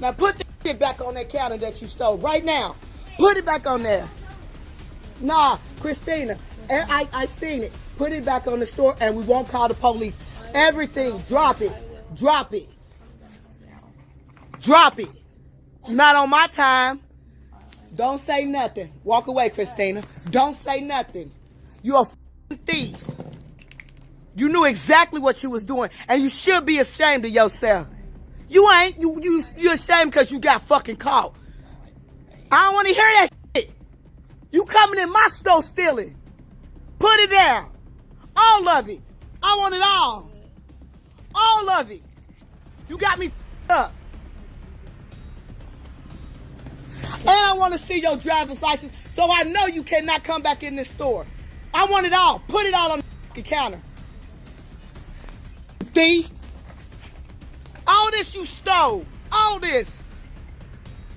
now put the shit back on that counter that you stole right now. Put it back on there. Nah, Christina, I seen it. Put it back on the store and we won't call the police. Everything, drop it. Drop it. Drop it. Not on my time. Don't say nothing. Walk away, Christina. Don't say nothing. You're a f***ing thief. You knew exactly what you was doing, and you should be ashamed of yourself. You ain't. You ashamed because you got fucking caught. I don't want to hear that shit. You coming in my store stealing. Put it down. All of it. I want it all. All of it. You got me up. And I want to see your driver's license, so I know you cannot come back in this store. I want it all. Put it all on the counter. Thief. All this you stole. All this.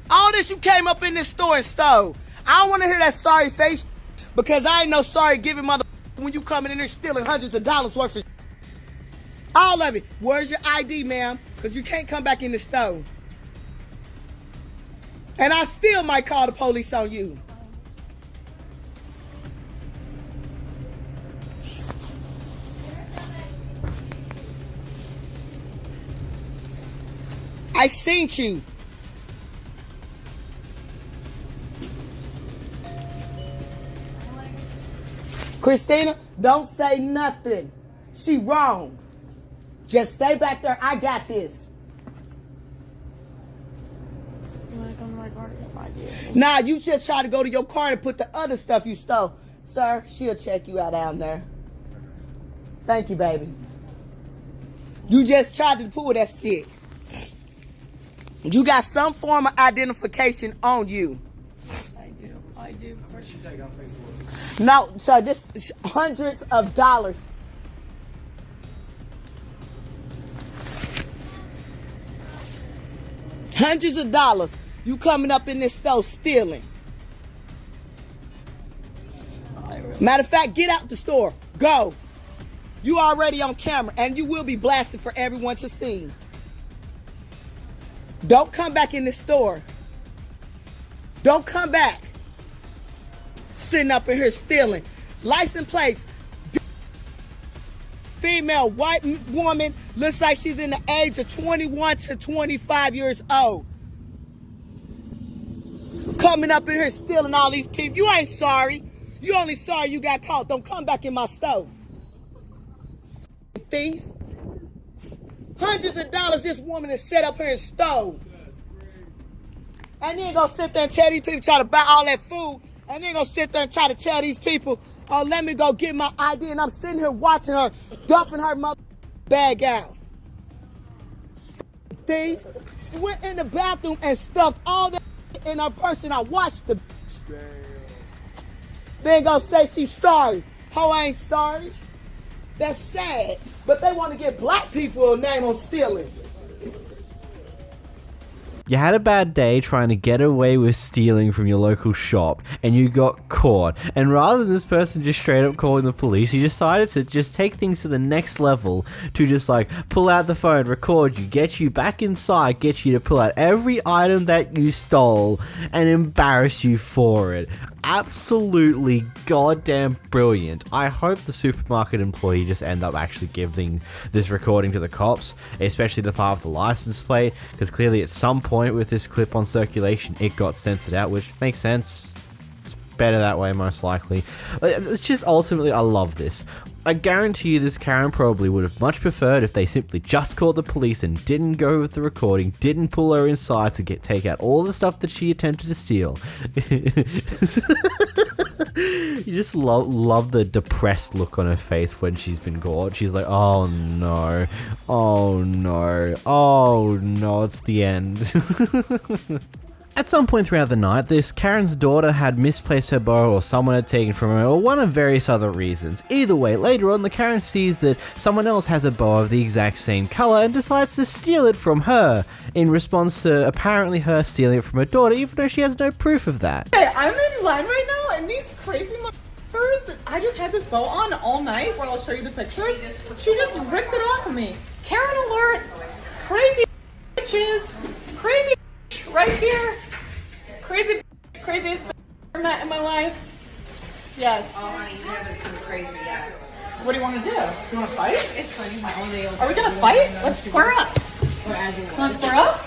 All this you came up in this store and stole. I don't want to hear that sorry face because I ain't no sorry giving mother when you coming in here stealing hundreds of dollars worth of all of it. Where's your ID, ma'am? Because you can't come back in the store. And I still might call the police on you. I seen you. Christina, don't say nothing. She wrong. Just stay back there. I got this. Nah, you just try to go to your car and put the other stuff you stole. Sir, she'll check you out down there. Thank you, baby. You just tried to pull that shit. You got some form of identification on you. I do. No, sir, this is hundreds of dollars. Hundreds of dollars. You coming up in this store stealing. Matter of fact, get out the store. Go. You already on camera and you will be blasted for everyone to see. Don't come back in the store. Don't come back. Sitting up in here stealing. License plates. Female, white woman, looks like she's in the age of 21 to 25 years old. Coming up in here stealing all these people. You ain't sorry. You only sorry you got caught. Don't come back in my store. Thief. Hundreds of dollars this woman has set up here and stole. And then gonna sit there and tell these people try to buy all that food. And then gonna sit there and try to tell these people, oh, let me go get my ID. And I'm sitting here watching her, dumping her mother bag out. Thief. Went in the bathroom and stuffed all that in her purse and I watched the bitch. Then gonna say she's sorry. Ho ain't sorry. That's sad. But they want to give black people a name on stealing. You had a bad day trying to get away with stealing from your local shop, and you got caught. And rather than this person just straight up calling the police, you decided to just take things to the next level, to just like pull out the phone, record you, get you back inside, get you to pull out every item that you stole, and embarrass you for it. Absolutely goddamn brilliant. I hope the supermarket employee just end up actually giving this recording to the cops, especially the part of the license plate, because clearly at some point with this clip on circulation it got censored out, which makes sense. It's better that way, most likely. It's just ultimately, I love this. I guarantee you this Karen probably would have much preferred if they simply just called the police and didn't go with the recording, didn't pull her inside to take out all the stuff that she attempted to steal. You just love the depressed look on her face when she's been caught. She's like, oh no, oh no, oh no, it's the end. At some point throughout the night, this Karen's daughter had misplaced her bow, or someone had taken from her, or one of various other reasons. Either way, later on, the Karen sees that someone else has a bow of the exact same color and decides to steal it from her, in response to apparently her stealing it from her daughter, even though she has no proof of that. Hey, I'm in line right now, and these crazy motherfuckers, I just had this bow on all night, where I'll show you the pictures. She just ripped it off of me. Karen alert! Crazy bitches! Crazy right here! Craziest I've met in my life. Yes. Oh, honey, you haven't seen crazy yet. What do you want to do? You want to fight? It's funny, my only. Are we gonna fight? Let's square up. Let's square up?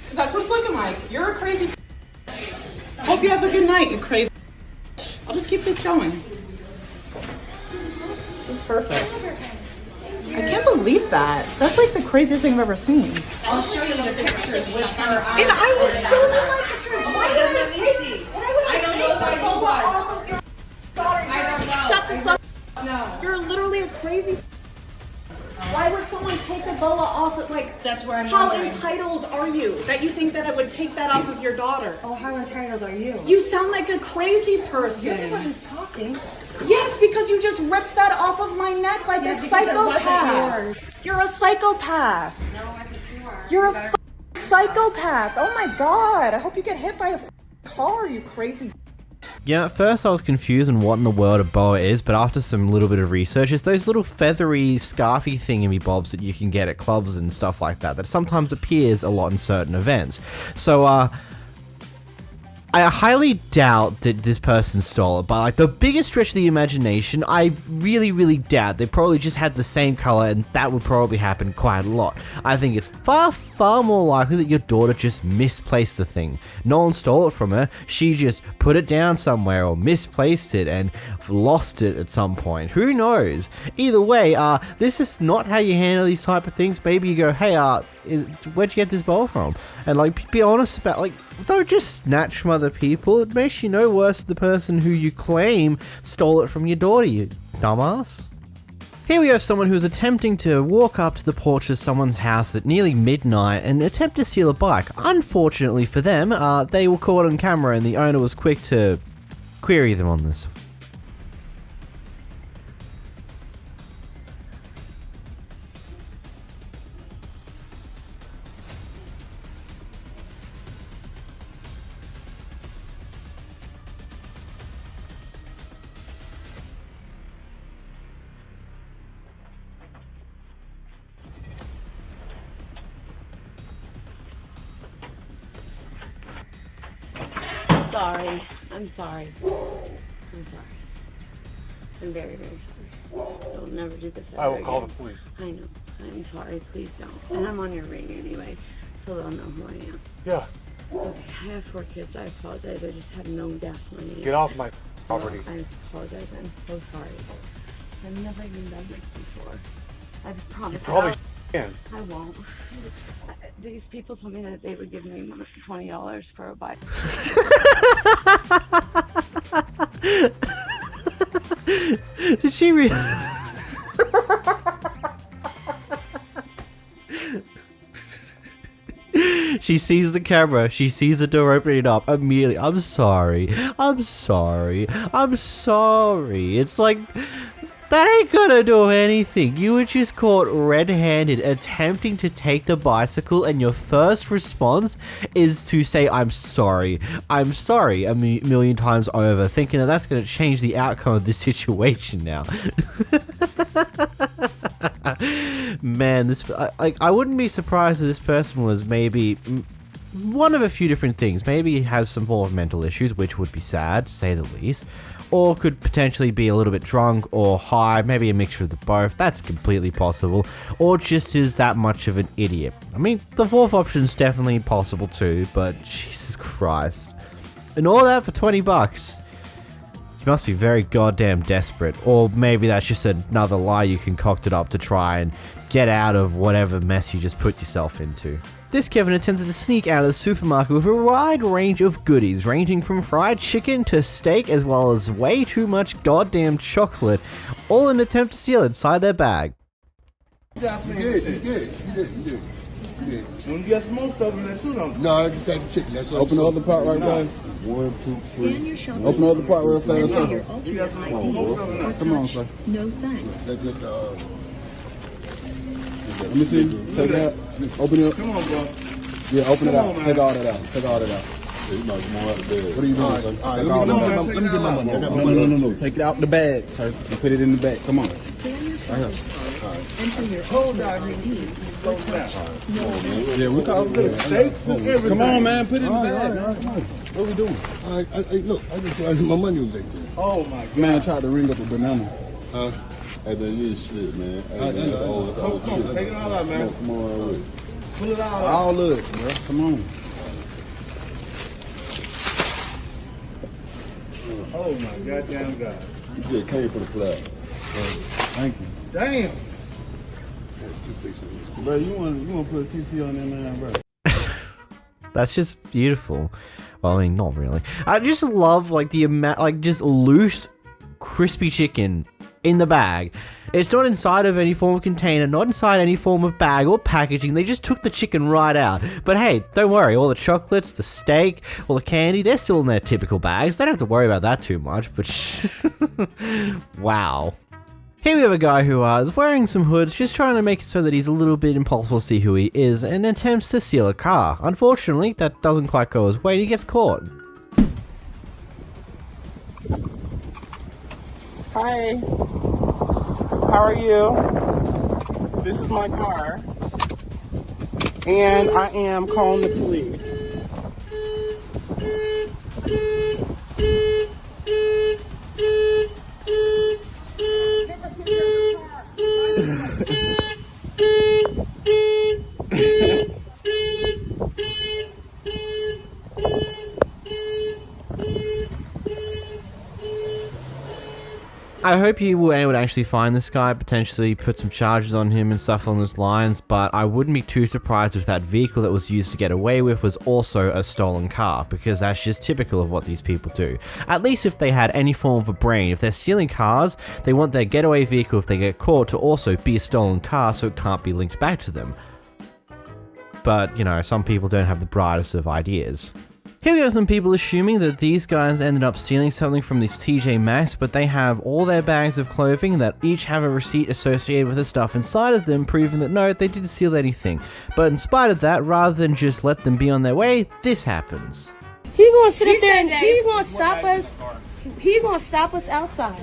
Because that's what it's looking like. You're a crazy. Hope you have a good night, you crazy. I'll just keep this going. This is perfect. I can't believe that. That's like the craziest thing I've ever seen. I'll show you the pictures with her. And I will show you my pictures. Okay, then let me see. I don't know why you would. I don't know. Shut the fuck up. No. You're literally a crazy. Why would someone take a boa off it? Like, that's where I'm how wondering. entitled are you that you think that I would take that off of your daughter? Oh, how entitled are you? You sound like a crazy person. You're the one who's talking. Yes, because you just ripped that off of my neck like a psychopath. You're a psychopath. No, I think you are. You're a psychopath. Oh my god. I hope you get hit by a car, you crazy. Yeah, at first I was confused on what in the world a boa is, but after some little bit of research, it's those little feathery, scarfy thingamybobs that you can get at clubs and stuff like that, that sometimes appears a lot in certain events. So, I highly doubt that this person stole it, but like the biggest stretch of the imagination, I really, really doubt. They probably just had the same color, and that would probably happen quite a lot. I think it's far, far more likely that your daughter just misplaced the thing. No one stole it from her, she just put it down somewhere or misplaced it and lost it at some point. Who knows? Either way, this is not how you handle these type of things. Maybe you go, hey, where'd you get this bowl from? And like, be honest about, like, don't just snatch from other people. It makes you no worse than the person who you claim stole it from your daughter, you dumbass. Here we have someone who's attempting to walk up to the porch of someone's house at nearly midnight and attempt to steal a bike. Unfortunately for them, they were caught on camera and the owner was quick to query them on this. I'm sorry. I'm very, very sorry. I'll never do this ever I will again. call the police. I know. I'm sorry. Please don't. And I'm on your ring anyway, so they'll know who I am. Yeah. Okay, I have 4 kids. I apologize. I just have no gas money. Get off my property. I apologize. I'm so sorry. I've never even done this before. I promise. You probably can. I won't. These people told me that they would give me $20 for a bike. Did she really? She sees the camera, she sees the door opening up, immediately, I'm sorry. It's like, that ain't gonna do anything. You were just caught red-handed attempting to take the bicycle and your first response is to say, I'm sorry a million times over, thinking that that's gonna change the outcome of this situation now. Man, I wouldn't be surprised if this person was maybe one of a few different things. Maybe he has some form of mental issues, which would be sad, to say the least. Or could potentially be a little bit drunk or high, maybe a mixture of the both. That's completely possible. Or just is that much of an idiot. I mean, the fourth option's definitely possible too, but Jesus Christ. And all that for $20. You must be very goddamn desperate. Or maybe that's just another lie you concocted up to try and get out of whatever mess you just put yourself into. This Kevin attempted to sneak out of the supermarket with a wide range of goodies, ranging from fried chicken to steak, as well as way too much goddamn chocolate, all in an attempt to steal inside their bag. You did. When you got some more stuff in there too, don't you? No, I just take the chicken. That's open the other part right there. 1, 2, 3. Open the other part real fast, sir. Come on, sir. No thanks. Let me see. Take it out. Open it up. Come on, bro. Yeah, open it out. Take all that out. Take all that out. What are you doing, sir? All right, let me get my money. No. Take it out the bag, sir. And put it in the bag. Come on. Right here. Hold down. Yeah, we call it steaks and everything. Come on, man. Put it in the bag. What we doing? Look, I just realized my money was there. Oh, my God. Man, I tried to ring up a banana. Hey, man, you shit, man. Hey, man, come on, take it all out, man. Come on, pull it all out. All of it, bro. Come on. Oh, my goddamn God. You just came for the flag. Thank you. Damn. Bro, you want to put a CC on there now, bro? That's just beautiful. Well, I mean, not really. I just love, like, the amount, like, just loose, crispy chicken in the bag. It's not inside of any form of container, not inside any form of bag or packaging. They just took the chicken right out. But hey, don't worry, all the chocolates, the steak, all the candy, they're still in their typical bags. They don't have to worry about that too much, but wow. Here we have a guy who is wearing some hoods, just trying to make it so that he's a little bit impossible to see who he is, and attempts to steal a car. Unfortunately, that doesn't quite go his way and he gets caught. Hi. How are you? This is my car. And I am calling the police. I hope you were able to actually find this guy, potentially put some charges on him and stuff along those lines, but I wouldn't be too surprised if that vehicle that was used to get away with was also a stolen car, because that's just typical of what these people do. At least if they had any form of a brain. If they're stealing cars, they want their getaway vehicle, if they get caught, to also be a stolen car so it can't be linked back to them. But, you know, some people don't have the brightest of ideas. Here we have some people assuming that these guys ended up stealing something from this TJ Maxx, but they have all their bags of clothing that each have a receipt associated with the stuff inside of them, proving that no, they didn't steal anything. But in spite of that, rather than just let them be on their way, this happens. He's gonna sit up there and he's gonna stop us. He's gonna stop us outside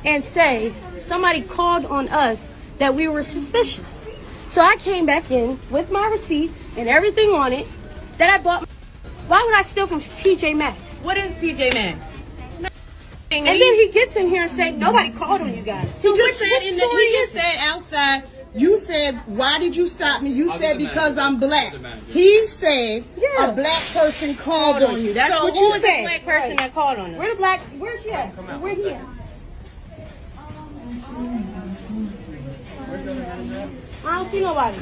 and say somebody called on us that we were suspicious. So I came back in with my receipt and everything on it that I bought. Why would I steal from TJ Maxx? What is TJ Maxx? And then he gets in here and says nobody called on you guys. He just said outside. You said, why did you stop me? You said because I'm black. He said a black person called on you. That's what you said. So who is the black person that called on you? Where's the black? Where's he at? Where's he at? I don't see nobody.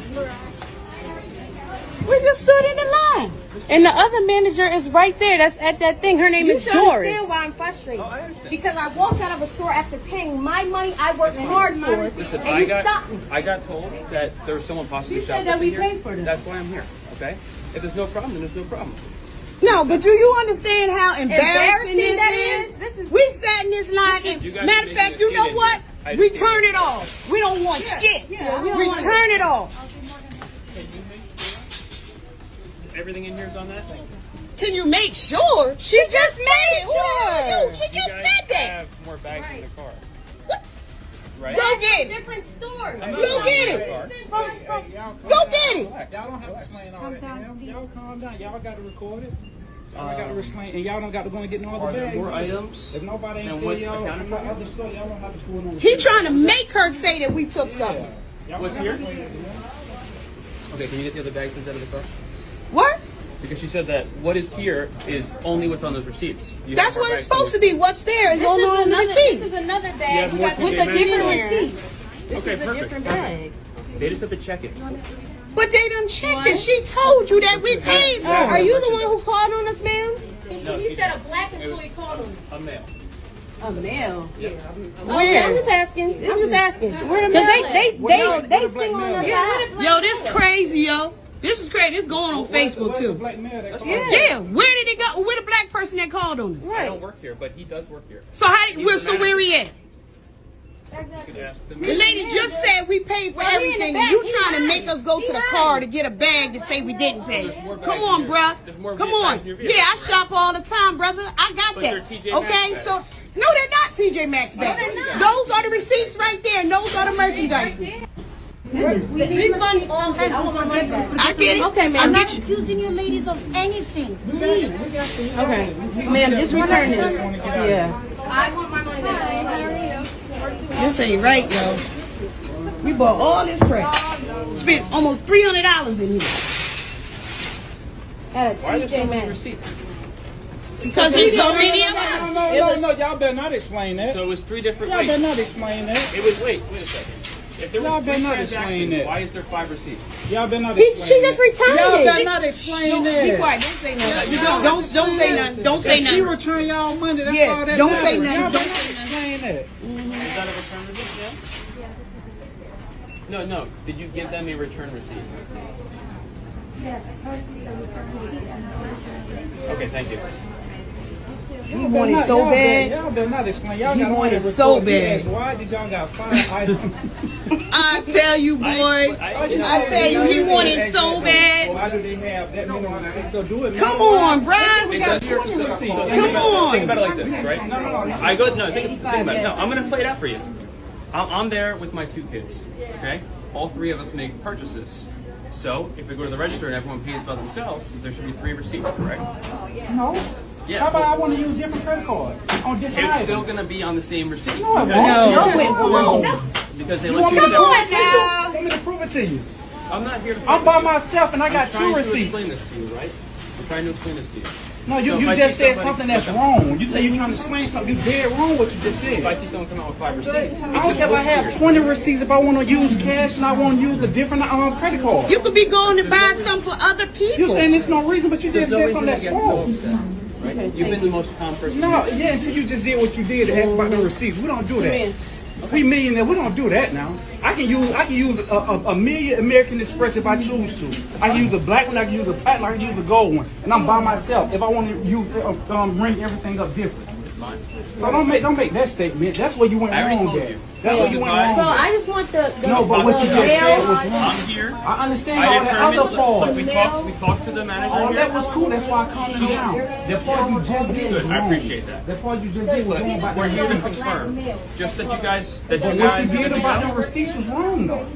We just stood in the line. And the other manager is right there. That's at that thing. Her name is Doris. You understand why I'm frustrated. Because I walked out of a store after paying my money. I worked hard for it. Listen, and you stopped me. I got told that there was someone possibly You said that we paid for this. That's why I'm here, okay? If there's no problem, then there's no problem. No, but do you understand how embarrassing this is? We sat in this line, and matter of fact, you know what? We turn it off. We don't want shit. We turn it off. Everything in here is on that? Can you make sure? She just made sure. She just you said that. Have more bags in the car. Right? Go get it. Different store. Go get it. Go get it. Y'all don't have to explain all that. Y'all calm down. Y'all got to record it. Y'all got to explain, and y'all don't got to go and get no other bags. More items? If nobody ain't tell y'all from the other store, y'all don't have to score no. He trying to make her say that we took something. What's here? Okay, can you get the other bags instead of the car? What? Because she said that what is here is only what's on those receipts. That's what it's supposed to be. What's there is only on the receipt. This is another You bag have more with a TJ different Maxx? receipt. This Okay, is a perfect. different bag. They just have to check it. But they done checked it. She told you that we paid for it. Are you the one who called on us, ma'am? No, He said a black employee called on us. A male. A male? Yeah. Where? I'm just asking. I'm just asking. Where the male? They sing on the side. Yo, this crazy, yo. This is crazy. It's going on Facebook too. Yeah. Where did it go? Where the black person that called on us? I don't work here, but he does work here. So how? He's the Where he at? You could ask them. The lady just said we paid for everything. And you trying to make us go to the car to get a bag to say we didn't pay? Come on, bruh. Come on. Yeah, I shop all the time, brother. I got But that. they're TJ Maxx Okay, bags. so no, they're not TJ Maxx bags. Those are the receipts right there. And those are the merchandise. Refund all that. I want my money back. I get it. Okay, ma'am. I'm I'm not not accusing you ladies of anything. Please. Okay. Ma'am, just return this. Yeah. I want my money back. This ain't right, yo. We bought all this crap. Spent almost $300 in here. At a Why are there so TJ many Maxx. receipts? Because there's so many of us. No, y'all better not explain that. So it was 3 different Y'all ways. better not explain that. It was, wait a second. If there Y'all was better 3 not explain transactions, that. why is there 5 receipts? Y'all better not She explain just that. returned Y'all it. better not explain Be that. quiet. Don't say nothing. Don't say nothing. Don't say If she nothing. return y'all money, that's Yeah, all that don't matters. say nothing. Y'all Don't better say not explain that. Is that a return receipt? Yeah? No. Did you give them a return receipt? Yes. Okay, thank you. You want it so bad. Y'all better not explain. Y'all You got want money it so record. bad. Why did y'all got 5 items? I tell you, boy. I tell you, he wanted so bad. Why do they have that many receipts? So do it. Come on, Brian. It We got does- 20 so- receipts. so Come on. Think about it like this, right? No, think about it. No, I'm going to play it out for you. I'm there with my 2 kids, okay? All 3 of us make purchases. So, if we go to the register and everyone pays by themselves, there should be 3 receipts, correct? No. Yeah. How about I want to use different credit cards on different It's items? still going to be on the same receipt. No, it because- won't. No. Because they Come let you on accept. now. Let me to prove it to you. I'm not here to. I'm by myself and I got I'm 2 trying to receipts. explain this to you, right? I'm trying to explain this to you. No, you, So if you I just see said somebody- something that's wrong. You say you're trying to explain something. You dead wrong what you just If said. I see someone come out with 5 receipts, I don't care if I have 20 receipts. If I want to use cash and I want to use a different credit card. You could be going to buy something for other people. You're saying there's no reason, but you there's just no said reason something to that's get so wrong. upset, right? You've been the most calm person. No, yeah, until you just did what you did to ask about the receipts. We don't do that. We millionaire. We don't do that now. I can use a million American Express if I choose to. I can use the black one. I can use the platinum. I can use the gold one, and I'm by myself. If I want to use ring everything up different. It's mine. So don't make that statement. That's where you went I already wrong told there. you. That's where you went wrong. So there. I just want the No, but what you just said was wrong. I'm here. I understand I all that determined. other part. Look, we talked to the manager. All here. that was cool. That's why I calmed him down. That part you just did was Good. wrong. I appreciate that. That part you just did was wrong about We're the here to receipts. confirm. Just that you guys. But what you did about the receipts was wrong, though.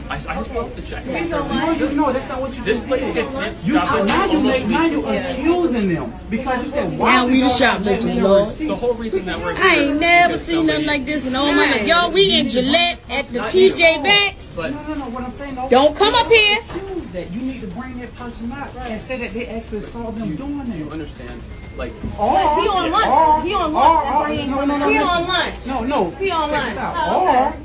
I just love the check. No, that's not what you This did. place gets hit. Now you're accusing them because you said why Now we did the y'all shoplifters, have Lord. The whole reason that we're here. I ain't never because seen nothing somebody- like this in all my life. Y'all, we in Gillette at the Not TJ you. Maxx. But No, what I'm saying. No, Don't come up here. Accuse that. You need to bring that person out and say that they actually saw them doing you that. understand, like He on lunch. He on lunch. That's why he ain't no, He listen. on lunch. No. He on Check lunch. this out. Oh, Or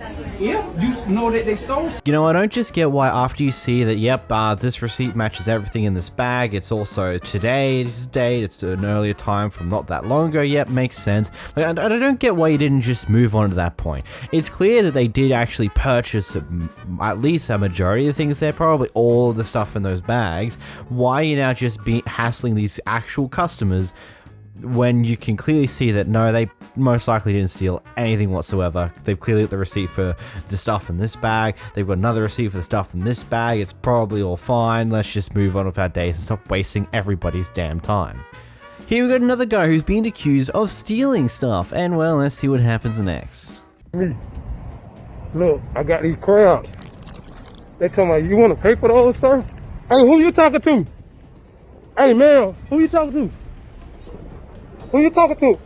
if you know that they stole You know, I don't just get why after you see that, yep, this receipt matches everything in this bag, it's also today's date, it's an earlier time from not that long ago, yep, makes sense. Like, I don't get why you didn't just move on to that point. It's clear that they did actually purchase at least a majority of the things there, probably all of the stuff in those bags. Why are you now just hassling these actual customers when you can clearly see that no, they most likely didn't steal anything whatsoever? They've clearly got the receipt for the stuff in this bag, they've got another receipt for the stuff in this bag, it's probably all fine, let's just move on with our days and stop wasting everybody's damn time. Here we got another guy who's been accused of stealing stuff, and well, let's see what happens next. Me. Look, I got these crabs. They tell me, you want to pay for those, sir? Hey, who you talking to? Hey, man, who you talking to? Who you talking to?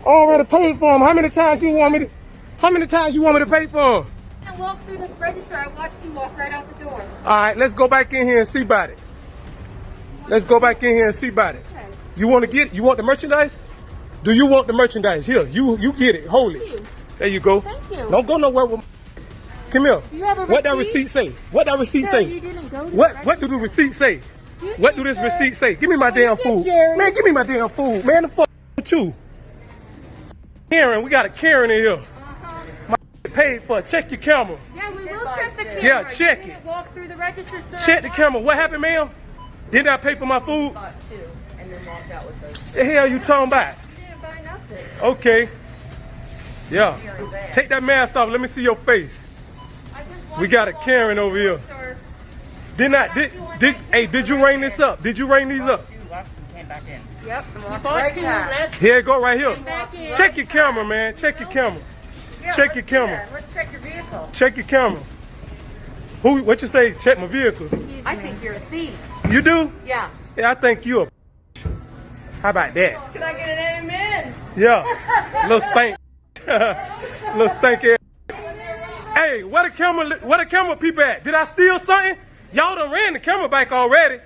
I already paid for them. How many times you want me to pay for them? I walked through the register, I watched you walk right out the door. All right, let's go back in here and see about it. Let's go back in here and see about it. Okay. You want the merchandise? Do you want the merchandise? Here, you get it. Hold it. There you go. Thank you. Don't go nowhere with Come here. Do you have a What that receipt? receipt say? What that receipt No, say? you didn't go to What do the receipt say? What do this receipt say? Give me my damn food. Jerry. Man, give me my damn food. Man, the fuck with you. Karen, we got a Karen in here. My paid for it. Check your camera. Yeah, we will check the camera. Yeah, check You it. didn't walk through the register, sir. Check the camera. What happened, ma'am? Didn't I pay for my food? Bought two and then walked out with those. The hell you talking about? You didn't buy nothing. Okay. Yeah. Take that mask off. Let me see your face. We got a Karen over here. Did you ring this up? Did you ring these up? Yep. You bought two. Let's Here it go right here. back in. Check your camera, man. Check your camera. Check your camera. Let's check your vehicle. Check your camera. What you say? Check my vehicle. I think you're a thief. You do? Yeah. Yeah, I think you a. How about that? Can I get an amen? Yeah. Little stank. Little stanky. Hey, where the camera people at? Did I steal something? Y'all done ran the camera back already.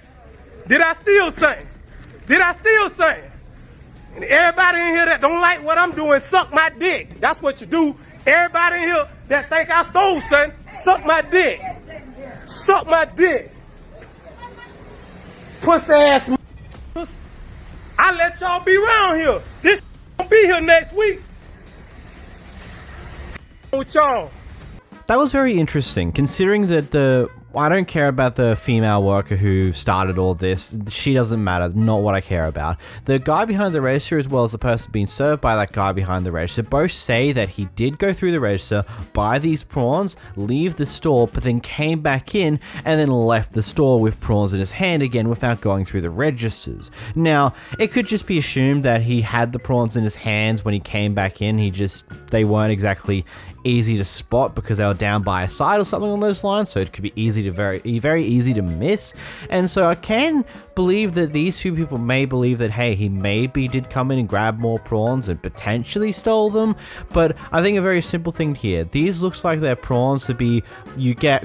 Did I steal something? Did I steal something? And everybody in here that don't like what I'm doing, suck my dick. That's what you do. Everybody in here that think I stole something, suck my dick. Suck my dick. Pussy ass motherfuckers. I let y'all be around here. This gonna be here next week. With y'all. That was very interesting, considering that I don't care about the female worker who started all this. She doesn't matter, not what I care about. The guy behind the register, as well as the person being served by that guy behind the register, both say that he did go through the register, buy these prawns, leave the store, but then came back in and then left the store with prawns in his hand again without going through the registers. Now, it could just be assumed that he had the prawns in his hands when he came back in. They weren't exactly easy to spot because they were down by a side or something on those lines, so it could be very easy to miss. And so I can believe that these two people may believe that, hey, he maybe did come in and grab more prawns and potentially stole them. But I think a very simple thing here, these looks like they're prawns to be,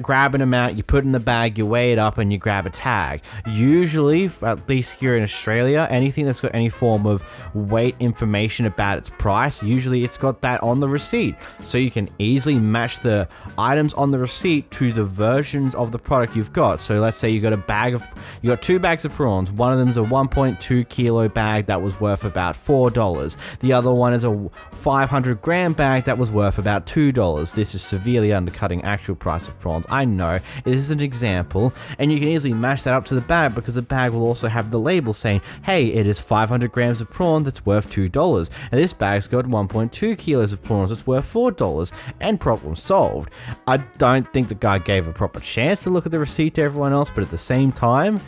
grab an amount, you put in the bag, you weigh it up, and you grab a tag. Usually, at least here in Australia, anything that's got any form of weight information about its price, usually it's got that on the receipt, so you can easily match the items on the receipt to the versions of the product you've got. So let's say you got two bags of prawns. One of them's a 1.2 kilo bag that was worth about $4. The other one is a 500 gram bag that was worth about $2. This is severely undercutting actual price of prawns. I know, this is an example, and you can easily match that up to the bag because the bag will also have the label saying, hey, it is 500 grams of prawn that's worth $2, and this bag's got 1.2 kilos of prawns that's worth $4, and problem solved. I don't think the guy gave a proper chance to look at the receipt to everyone else, but at the same time,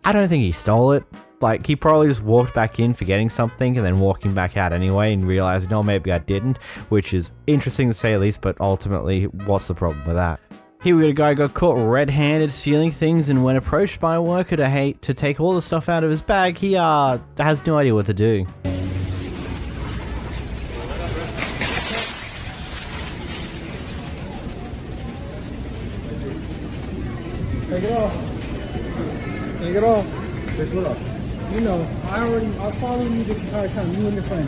I don't think he stole it. Like, he probably just walked back in forgetting something and then walking back out anyway and realizing, no, maybe I didn't, which is interesting to say the least, but ultimately, what's the problem with that? Here we got a guy who got caught red-handed stealing things, and when approached by a worker to take all the stuff out of his bag, he has no idea what to do. Take it off. Take it off. Take what off? You know, I was following you this entire time. You and your friend.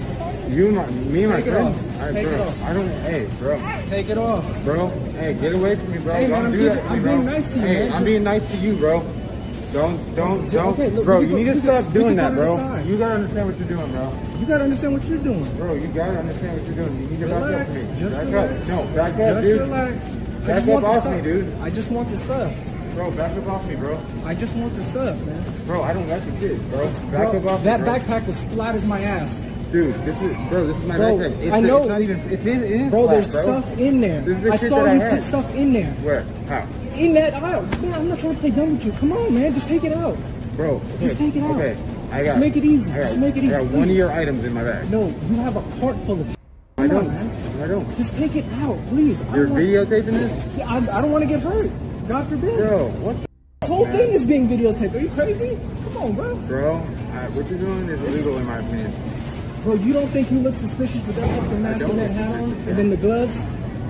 Me and my friend? Take it off. I don't, hey, bro. Take it off. Bro, hey, get away from me, bro. Hey, don't man, do that to me, bro. I'm being nice to you, hey, man. I'm being nice to you, bro. Don't. Okay, look, bro, you need to stop doing that, bro. Side. You gotta understand what you're doing, bro. You gotta understand what you're doing. Bro, you gotta understand what you're doing. You need to back up to me. Just back relax. up. No, back up, Just dude. relax. Back up off me, dude. I just want the stuff. Bro, back up off me, bro. I just want the stuff, man. Bro, I don't like the kids, bro. Back up off that me, bro. backpack was flat as my ass. Dude, this is my backpack. I know. It's not even. It's in bro, flat, there's bro. stuff in there. This is the I shit saw that you I put had. stuff in there. Where? How? In that aisle. Man, I'm not trying to play dumb with you. Come on, man. Just take it out. Bro, okay. Just take it out. Okay, Just make it easy. Just make it easy. I got one of your items in my bag. No, you have a cart full of. I don't. Man. I don't. Just take it out, please. You're videotaping this? Yeah, I don't want to get hurt. God forbid. Bro, what? This whole thing is being videotaped. Are you crazy? Come on, bro. Bro, what you're doing is illegal in my opinion. Bro, you don't think you look suspicious with that fucking mask and that hat on, and then the gloves?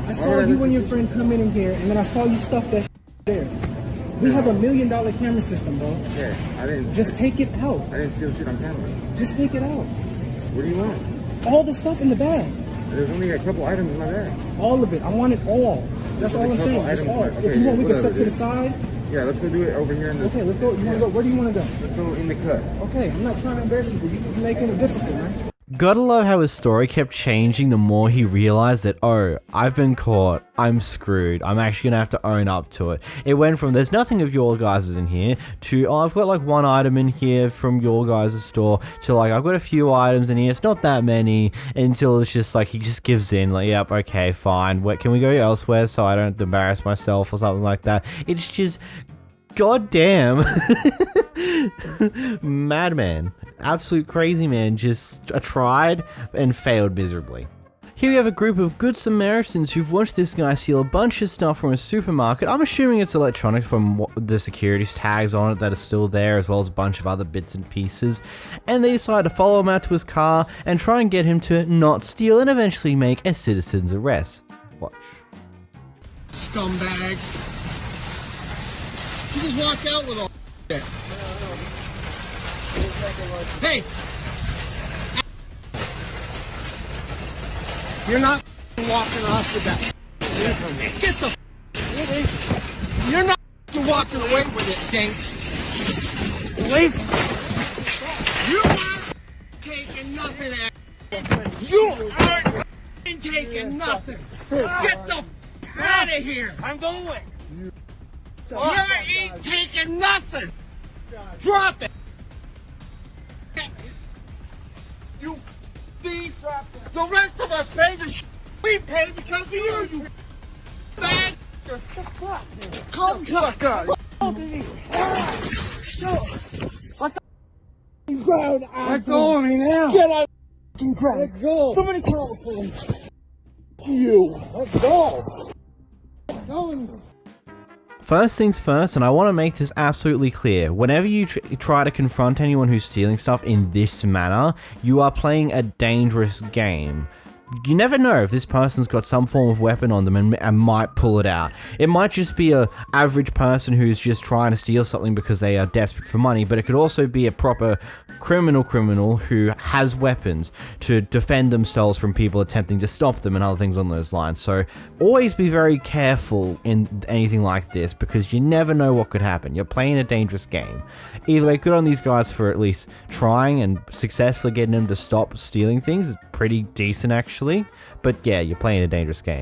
I saw you and your friend come in here, and then I saw you stuff that there. We have $1 million camera system, bro. Yeah, I didn't. Just take it out. I didn't steal shit on camera. Just take it out. What do you want? All the stuff in the bag. There's only a couple items in my bag. All of it. I want it all. That's all I'm saying. Just all. If you want, we can step to the side. Yeah, let's go do it over here in the... Okay, let's go. You want to go? Where do you want to go? Let's go in the cut. Okay, I'm not trying to embarrass you, but you're making it difficult, man. Gotta love how his story kept changing the more he realized that, oh, I've been caught, I'm screwed, I'm actually gonna have to own up to it. It went from there's nothing of your guys' in here to, oh, I've got like one item in here from your guys' store to like, I've got a few items in here, it's not that many, until it's just like, he just gives in, like, yep, okay, fine, can we go elsewhere so I don't embarrass myself or something like that. It's just, goddamn. Madman. Absolute crazy man, just tried and failed miserably. Here we have a group of good Samaritans who've watched this guy steal a bunch of stuff from a supermarket. I'm assuming it's electronics from the security tags on it that are still there, as well as a bunch of other bits and pieces. And they decide to follow him out to his car and try and get him to not steal and eventually make a citizen's arrest. Watch. Scumbag. You just walked out with all that. Hey! You're not walking off with that. Get the. You're not walking away with it, Dink. Wait. You aren't taking nothing, you aren't taking nothing. Get the out of here. I'm going. You ain't taking nothing. Drop it. You thief. The rest of us pay the shit we pay because of you bag. Come fuck up. What the ground? Let go of me now. Get out of ground. Let's go. Somebody call the police. You. Let's go. Go. First things first, and I want to make this absolutely clear, whenever you try to confront anyone who's stealing stuff in this manner, you are playing a dangerous game. You never know if this person's got some form of weapon on them and might pull it out. It might just be a average person who's just trying to steal something because they are desperate for money, but it could also be a proper criminal who has weapons to defend themselves from people attempting to stop them and other things on those lines. So always be very careful in anything like this because you never know what could happen. You're playing a dangerous game. Either way, good on these guys for at least trying and successfully getting them to stop stealing things. It's pretty decent actually. But yeah, you're playing a dangerous game.